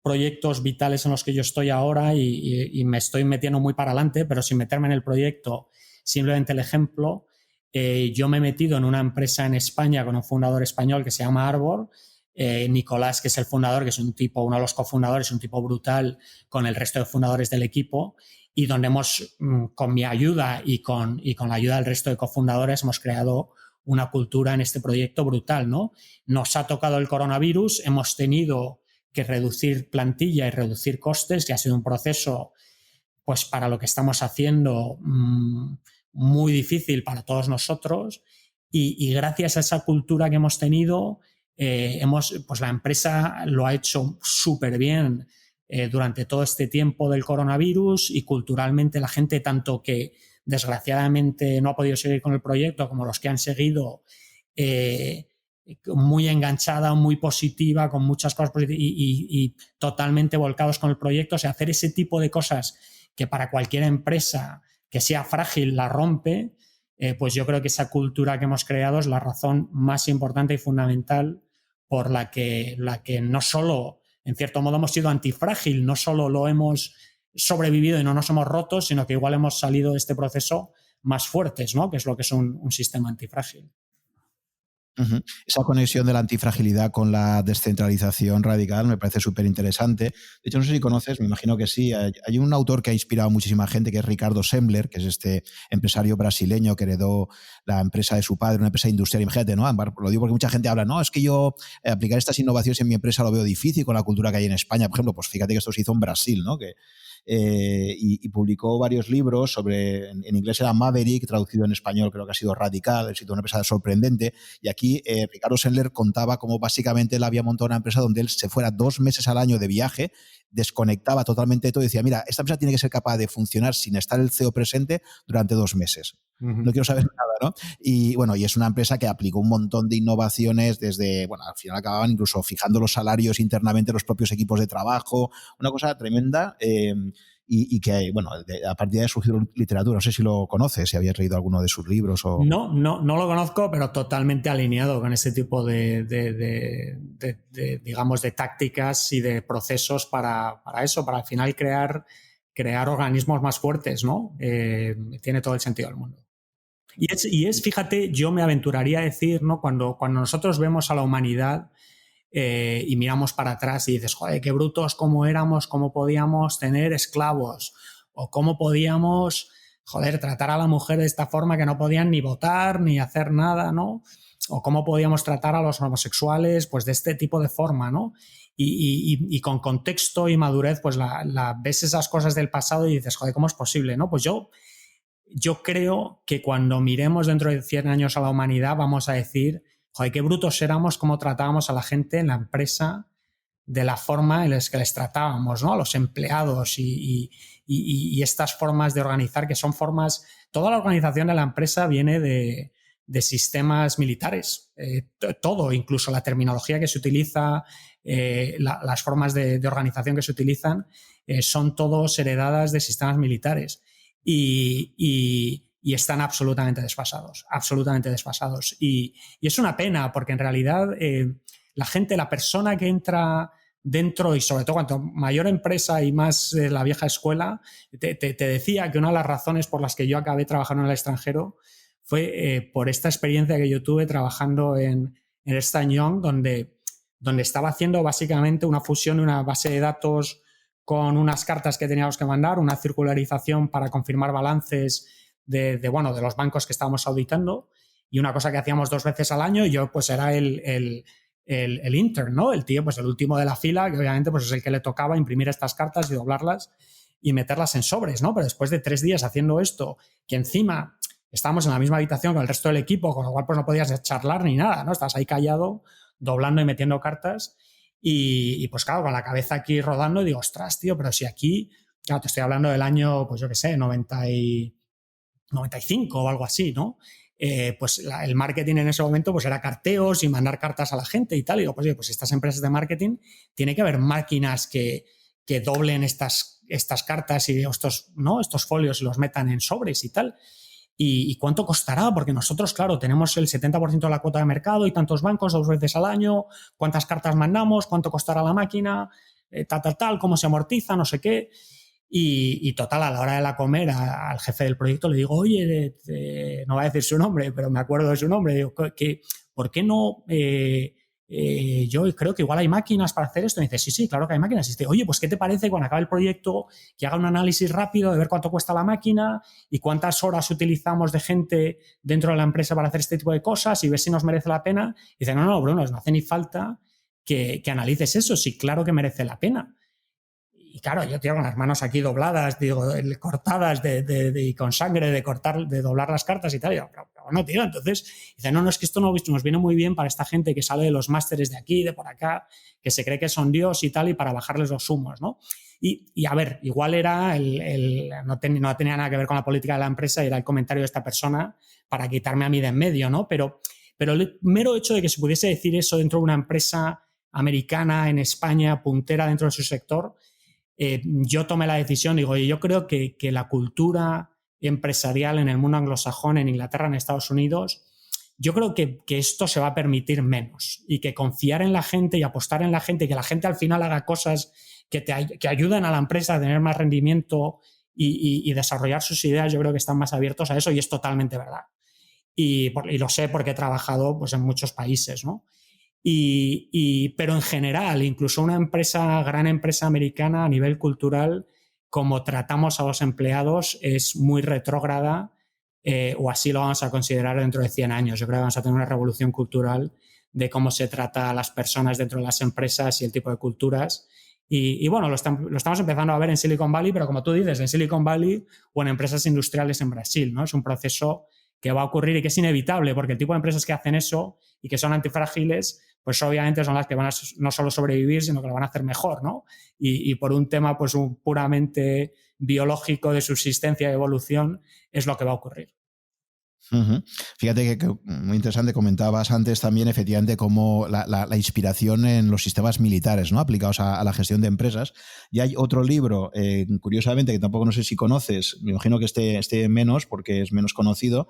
proyectos vitales en los que yo estoy ahora y me estoy metiendo muy para adelante, pero sin meterme en el proyecto, simplemente el ejemplo, yo me he metido en una empresa en España con un fundador español que se llama Arbor, Nicolás, que es el fundador, que es un tipo, uno de los cofundadores, un tipo brutal con el resto de fundadores del equipo, y donde hemos, con mi ayuda y con la ayuda del resto de cofundadores, hemos creado una cultura en este proyecto brutal, ¿no? Nos ha tocado el coronavirus, hemos tenido que reducir plantilla y reducir costes, que ha sido un proceso, pues para lo que estamos haciendo, muy difícil para todos nosotros, y gracias a esa cultura que hemos tenido, pues la empresa lo ha hecho súper bien durante todo este tiempo del coronavirus, y culturalmente la gente, tanto que desgraciadamente no ha podido seguir con el proyecto como los que han seguido, muy enganchada, muy positiva, con muchas cosas positivas y totalmente volcados con el proyecto. O sea, hacer ese tipo de cosas que para cualquier empresa que sea frágil la rompe, pues yo creo que esa cultura que hemos creado es la razón más importante y fundamental por la que no solo, en cierto modo, hemos sido antifrágil, no solo lo hemos sobrevivido y no nos hemos roto, sino que igual hemos salido de este proceso más fuertes, ¿no? Que es lo que es un sistema antifrágil. Uh-huh. Esa conexión de la antifragilidad con la descentralización radical me parece súper interesante. De hecho, no sé si conoces, me imagino que sí, hay un autor que ha inspirado a muchísima gente, que es Ricardo Sembler, que es este empresario brasileño que heredó la empresa de su padre, una empresa industrial. Imagínate, ¿no? Lo digo porque mucha gente habla, no, es que yo aplicar estas innovaciones en mi empresa lo veo difícil con la cultura que hay en España. Por ejemplo, pues fíjate que esto se hizo en Brasil, ¿no? Y publicó varios libros sobre, en inglés era Maverick, traducido en español creo que ha sido Radical, ha sido una empresa sorprendente, y aquí Ricardo Sendler contaba cómo básicamente él había montado una empresa donde él se fuera 2 meses al año de viaje, desconectaba totalmente de todo y decía, mira, esta empresa tiene que ser capaz de funcionar sin estar el CEO presente durante 2 meses. Uh-huh. No quiero saber nada, ¿no? Y bueno, y es una empresa que aplicó un montón de innovaciones desde, bueno, al final acababan incluso fijando los salarios internamente los propios equipos de trabajo, una cosa tremenda, y que, bueno, a partir de ahí surgió literatura. No sé si lo conoces, si habías leído alguno de sus libros o... No lo conozco, pero totalmente alineado con ese tipo de digamos, de tácticas y de procesos para eso, para al final crear organismos más fuertes, ¿no? Tiene todo el sentido del mundo. Y es, fíjate, yo me aventuraría a decir, ¿no? Cuando nosotros vemos a la humanidad y miramos para atrás y dices, joder, qué brutos cómo éramos, cómo podíamos tener esclavos, o cómo podíamos, joder, tratar a la mujer de esta forma que no podían ni votar ni hacer nada, ¿no? O cómo podíamos tratar a los homosexuales, pues de este tipo de forma, ¿no? Y con contexto y madurez, pues ves esas cosas del pasado y dices, joder, ¿cómo es posible, no? Pues yo creo que cuando miremos dentro de 100 años a la humanidad vamos a decir, joder, qué brutos éramos, cómo tratábamos a la gente en la empresa, de la forma en la que les tratábamos, ¿no? A los empleados y estas formas de organizar, que son formas... Toda la organización de la empresa viene de sistemas militares. Todo, incluso la terminología que se utiliza, las formas de organización que se utilizan, son todos heredadas de sistemas militares. Y están absolutamente desfasados. Y es una pena, porque en realidad la gente, la persona que entra dentro, y sobre todo cuanto mayor empresa y más la vieja escuela, te decía que una de las razones por las que yo acabé trabajando en el extranjero fue por esta experiencia que yo tuve trabajando en Ernst & Young, donde estaba haciendo básicamente una fusión de una base de datos con unas cartas que teníamos que mandar, una circularización para confirmar balances de los bancos que estábamos auditando, y una cosa que hacíamos 2 veces al año, y yo pues era el intern, ¿no? El tío, pues el último de la fila, que obviamente pues es el que le tocaba imprimir estas cartas y doblarlas y meterlas en sobres, ¿no? Pero después de 3 días haciendo esto, que encima estábamos en la misma habitación con el resto del equipo, con lo cual pues no podías charlar ni nada, ¿no? Estás ahí callado, doblando y metiendo cartas. Y pues claro, con la cabeza aquí rodando, digo, ostras, tío, pero si aquí, claro, te estoy hablando del año, pues yo qué sé, 95 o algo así, ¿no? Pues el marketing en ese momento pues era carteos y mandar cartas a la gente y tal. Y digo, pues estas empresas de marketing, tiene que haber máquinas que doblen estas cartas y estos folios y los metan en sobres y tal. ¿Y cuánto costará? Porque nosotros, claro, tenemos el 70% de la cuota de mercado y tantos bancos 2 veces al año. ¿Cuántas cartas mandamos? ¿Cuánto costará la máquina? tal, cómo se amortiza, no sé qué. Y total, a la hora de la comer, al jefe del proyecto le digo, oye, no voy a decir su nombre, pero me acuerdo de su nombre, digo, ¿por qué no? Yo creo que igual hay máquinas para hacer esto. Y dice, sí, claro que hay máquinas. Y dice, oye, pues ¿qué te parece cuando acabe el proyecto que haga un análisis rápido de ver cuánto cuesta la máquina y cuántas horas utilizamos de gente dentro de la empresa para hacer este tipo de cosas y ver si nos merece la pena? Y dice, no, Bruno, no hace ni falta que analices eso. Sí, claro que merece la pena. Y claro, yo tengo las manos aquí dobladas, digo, cortadas y con sangre de doblar las cartas y tal. Y yo, pero bueno, tío, entonces dice, no, es que esto nos viene muy bien para esta gente que sale de los másteres de aquí, de por acá, que se cree que son Dios y tal, y para bajarles los humos, ¿no? Y a ver, igual era no tenía nada que ver con la política de la empresa, era el comentario de esta persona para quitarme a mí de en medio, ¿no? Pero el mero hecho de que se pudiese decir eso dentro de una empresa americana, en España, puntera dentro de su sector, yo tomé la decisión, digo, yo creo que la cultura empresarial en el mundo anglosajón, en Inglaterra, en Estados Unidos, yo creo que esto se va a permitir menos y que confiar en la gente y apostar en la gente y que la gente al final haga cosas que ayuden a la empresa a tener más rendimiento y desarrollar sus ideas, yo creo que están más abiertos a eso y es totalmente verdad. Y lo sé porque he trabajado pues, en muchos países, ¿no? Pero en general, incluso una gran empresa americana a nivel cultural, como tratamos a los empleados, es muy retrógrada, o así lo vamos a considerar dentro de 100 años. Yo creo que vamos a tener una revolución cultural de cómo se trata a las personas dentro de las empresas y el tipo de culturas. Y bueno, lo estamos empezando a ver en Silicon Valley, pero como tú dices, en Silicon Valley o en empresas industriales en Brasil, ¿no? Es un proceso que va a ocurrir y que es inevitable, porque el tipo de empresas que hacen eso y que son antifrágiles, pues obviamente son las que van a no solo sobrevivir, sino que lo van a hacer mejor, ¿no? Y por un tema pues puramente biológico de subsistencia y evolución es lo que va a ocurrir. Uh-huh. Fíjate que muy interesante, comentabas antes también efectivamente cómo la inspiración en los sistemas militares, ¿no? Aplicados a la gestión de empresas. Y hay otro libro, curiosamente, que tampoco no sé si conoces, me imagino que esté menos porque es menos conocido,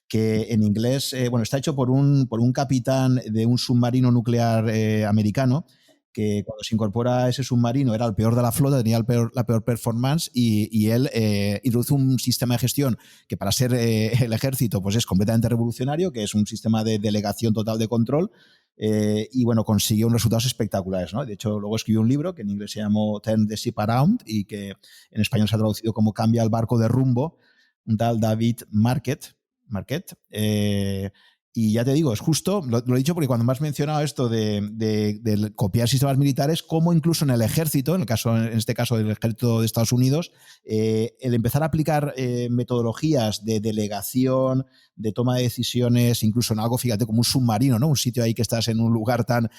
que en inglés, está hecho por un capitán de un submarino nuclear americano, que cuando se incorpora a ese submarino era el peor de la flota, tenía la peor performance y él introduce un sistema de gestión que para ser el ejército pues es completamente revolucionario, que es un sistema de delegación total de control y bueno, consiguió unos resultados espectaculares, ¿no? De hecho, luego escribió un libro que en inglés se llamó Turn the Ship Around y que en español se ha traducido como Cambia el barco de rumbo, un tal David Marquet. Y ya te digo, es justo, lo he dicho porque cuando me has mencionado esto de copiar sistemas militares, como incluso en el ejército, en este caso del ejército de Estados Unidos, el empezar a aplicar metodologías de delegación, de toma de decisiones, incluso en algo, fíjate, como un submarino, ¿no? Un sitio ahí que estás en un lugar tan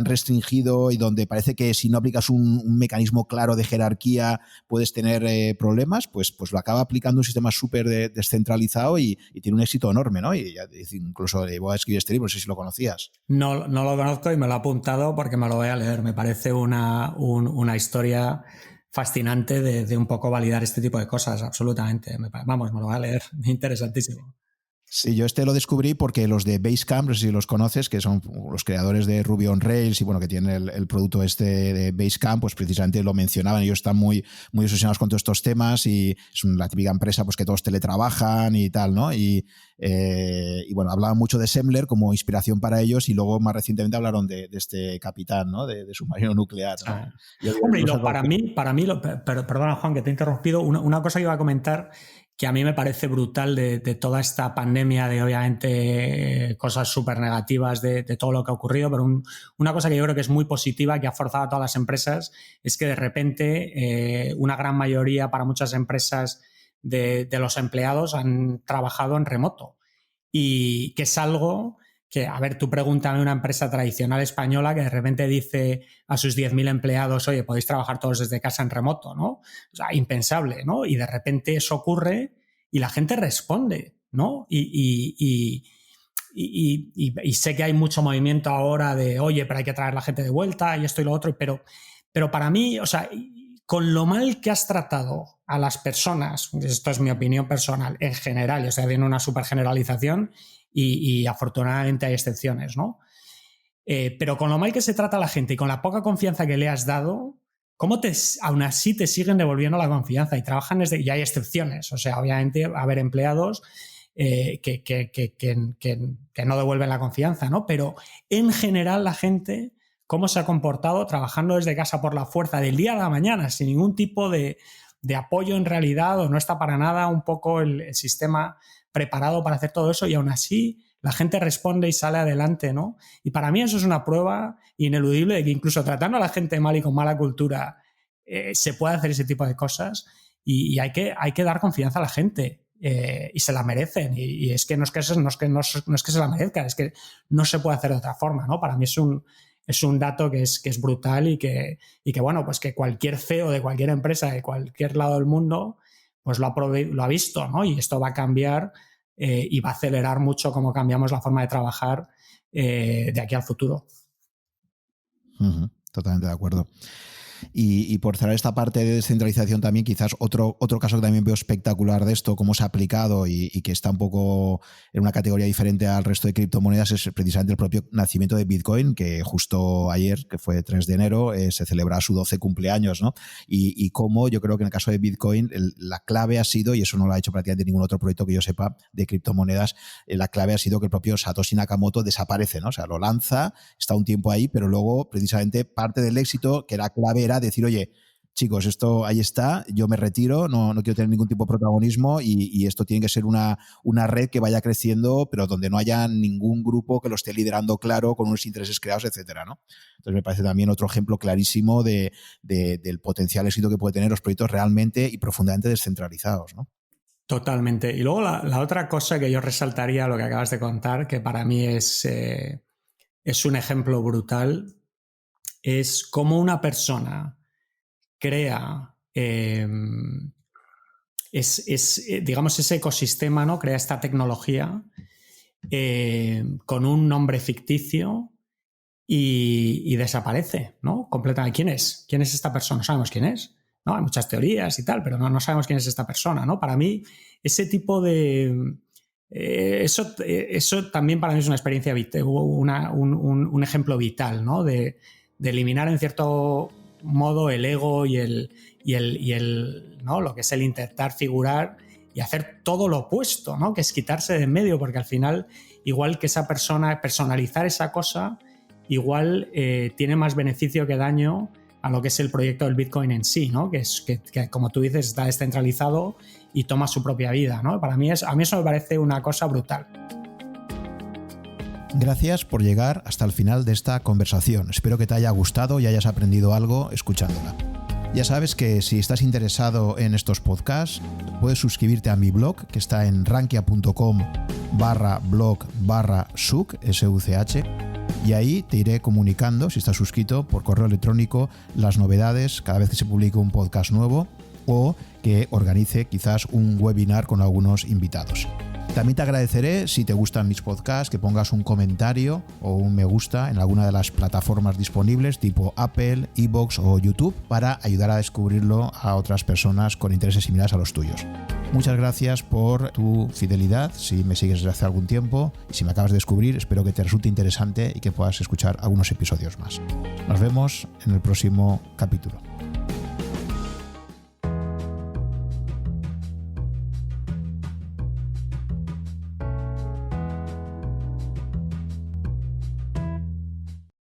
restringido y donde parece que si no aplicas un mecanismo claro de jerarquía puedes tener problemas, pues lo acaba aplicando un sistema súper descentralizado y tiene un éxito enorme, ¿no? Y ya incluso voy a escribir este libro, no sé si lo conocías. No lo conozco y me lo he apuntado porque me lo voy a leer. Me parece una historia fascinante de un poco validar este tipo de cosas, absolutamente. Me lo voy a leer, interesantísimo. Sí, yo lo descubrí porque los de Basecamp, no sé si los conoces, que son los creadores de Ruby on Rails y bueno, que tienen el producto de Basecamp, pues precisamente lo mencionaban. Ellos están muy, muy obsesionados con todos estos temas y es la típica empresa pues que todos teletrabajan y tal, ¿no? Y bueno, hablaban mucho de Semler como inspiración para ellos y luego más recientemente hablaron de este capitán, ¿no? De submarino nuclear, ¿no? Ah. Hombre, para mí, perdona Juan que te he interrumpido, una cosa que iba a comentar que a mí me parece brutal de toda esta pandemia, de obviamente cosas súper negativas de todo lo que ha ocurrido, pero una cosa que yo creo que es muy positiva, que ha forzado a todas las empresas, es que de repente una gran mayoría, para muchas empresas de los empleados, han trabajado en remoto. Y que es algo que, a ver, tú pregúntame a una empresa tradicional española que de repente dice a sus 10.000 empleados, oye, podéis trabajar todos desde casa en remoto, ¿no? O sea, impensable, ¿no? Y de repente eso ocurre y la gente responde, ¿no? Y sé que hay mucho movimiento ahora de, oye, pero hay que traer la gente de vuelta y esto y lo otro, pero para mí, o sea, con lo mal que has tratado a las personas, esto es mi opinión personal, en general, o sea, viene una super generalización y afortunadamente hay excepciones, ¿no? Pero con lo mal que se trata a la gente y con la poca confianza que le has dado, aún así te siguen devolviendo la confianza y trabajan y hay excepciones. O sea, obviamente va a haber empleados que no devuelven la confianza, ¿no? Pero en general la gente, cómo se ha comportado trabajando desde casa por la fuerza del día a la mañana, sin ningún tipo de apoyo en realidad, o no está para nada un poco el sistema preparado para hacer todo eso, y aún así la gente responde y sale adelante, ¿no? Y para mí eso es una prueba ineludible de que incluso tratando a la gente mal y con mala cultura se puede hacer ese tipo de cosas, y hay que dar confianza a la gente, y se la merecen, y es que no es que se la merezcan, es que no se puede hacer de otra forma, ¿no? Para mí es un dato que es brutal y que bueno, pues que cualquier CEO de cualquier empresa de cualquier lado del mundo pues lo ha visto, ¿no? Y esto va a cambiar y va a acelerar mucho cómo cambiamos la forma de trabajar de aquí al futuro. Totalmente de acuerdo. Y por cerrar esta parte de descentralización también, quizás otro caso que también veo espectacular de esto, cómo se ha aplicado y que está un poco en una categoría diferente al resto de criptomonedas, es precisamente el propio nacimiento de Bitcoin, que justo ayer, que fue 3 de enero, se celebra su 12 cumpleaños, ¿no? Y cómo yo creo que en el caso de Bitcoin la clave ha sido, y eso no lo ha hecho prácticamente ningún otro proyecto que yo sepa de criptomonedas, la clave ha sido que el propio Satoshi Nakamoto desaparece, ¿no? O sea, lo lanza, está un tiempo ahí, pero luego precisamente parte del éxito, que era clave, era decir, oye, chicos, esto ahí está, yo me retiro, no quiero tener ningún tipo de protagonismo, y esto tiene que ser una red que vaya creciendo, pero donde no haya ningún grupo que lo esté liderando claro, con unos intereses creados, etcétera, ¿no? Entonces me parece también otro ejemplo clarísimo del potencial éxito que puede tener los proyectos realmente y profundamente descentralizados, ¿no? Totalmente. Y luego la otra cosa que yo resaltaría, lo que acabas de contar, que para mí es un ejemplo brutal, es cómo una persona crea digamos, ese ecosistema, ¿no? Crea esta tecnología con un nombre ficticio y desaparece, ¿no? Completamente. ¿Quién es? ¿Quién es esta persona? No sabemos quién es, ¿no? Hay muchas teorías y tal, pero no sabemos quién es esta persona, ¿no? Para mí, ese tipo de... eso también para mí es una experiencia vital, un ejemplo vital, ¿no? De eliminar en cierto modo el ego y el ¿no? Lo que es el intentar figurar y hacer todo lo opuesto, ¿no? Que es quitarse de en medio, porque al final, igual que esa persona, personalizar esa cosa, igual tiene más beneficio que daño a lo que es el proyecto del Bitcoin en sí, ¿no? Que como tú dices, está descentralizado y toma su propia vida, ¿no? A mí eso me parece una cosa brutal. Gracias por llegar hasta el final de esta conversación. Espero que te haya gustado y hayas aprendido algo escuchándola. Ya sabes que si estás interesado en estos podcasts, puedes suscribirte a mi blog, que está en rankia.com/blog/such, S-U-C-H, y ahí te iré comunicando, si estás suscrito, por correo electrónico, las novedades cada vez que se publique un podcast nuevo o que organice quizás un webinar con algunos invitados. También te agradeceré, si te gustan mis podcasts, que pongas un comentario o un me gusta en alguna de las plataformas disponibles tipo Apple, iVoox o YouTube, para ayudar a descubrirlo a otras personas con intereses similares a los tuyos. Muchas gracias por tu fidelidad, si me sigues desde hace algún tiempo, y si me acabas de descubrir, espero que te resulte interesante y que puedas escuchar algunos episodios más. Nos vemos en el próximo capítulo.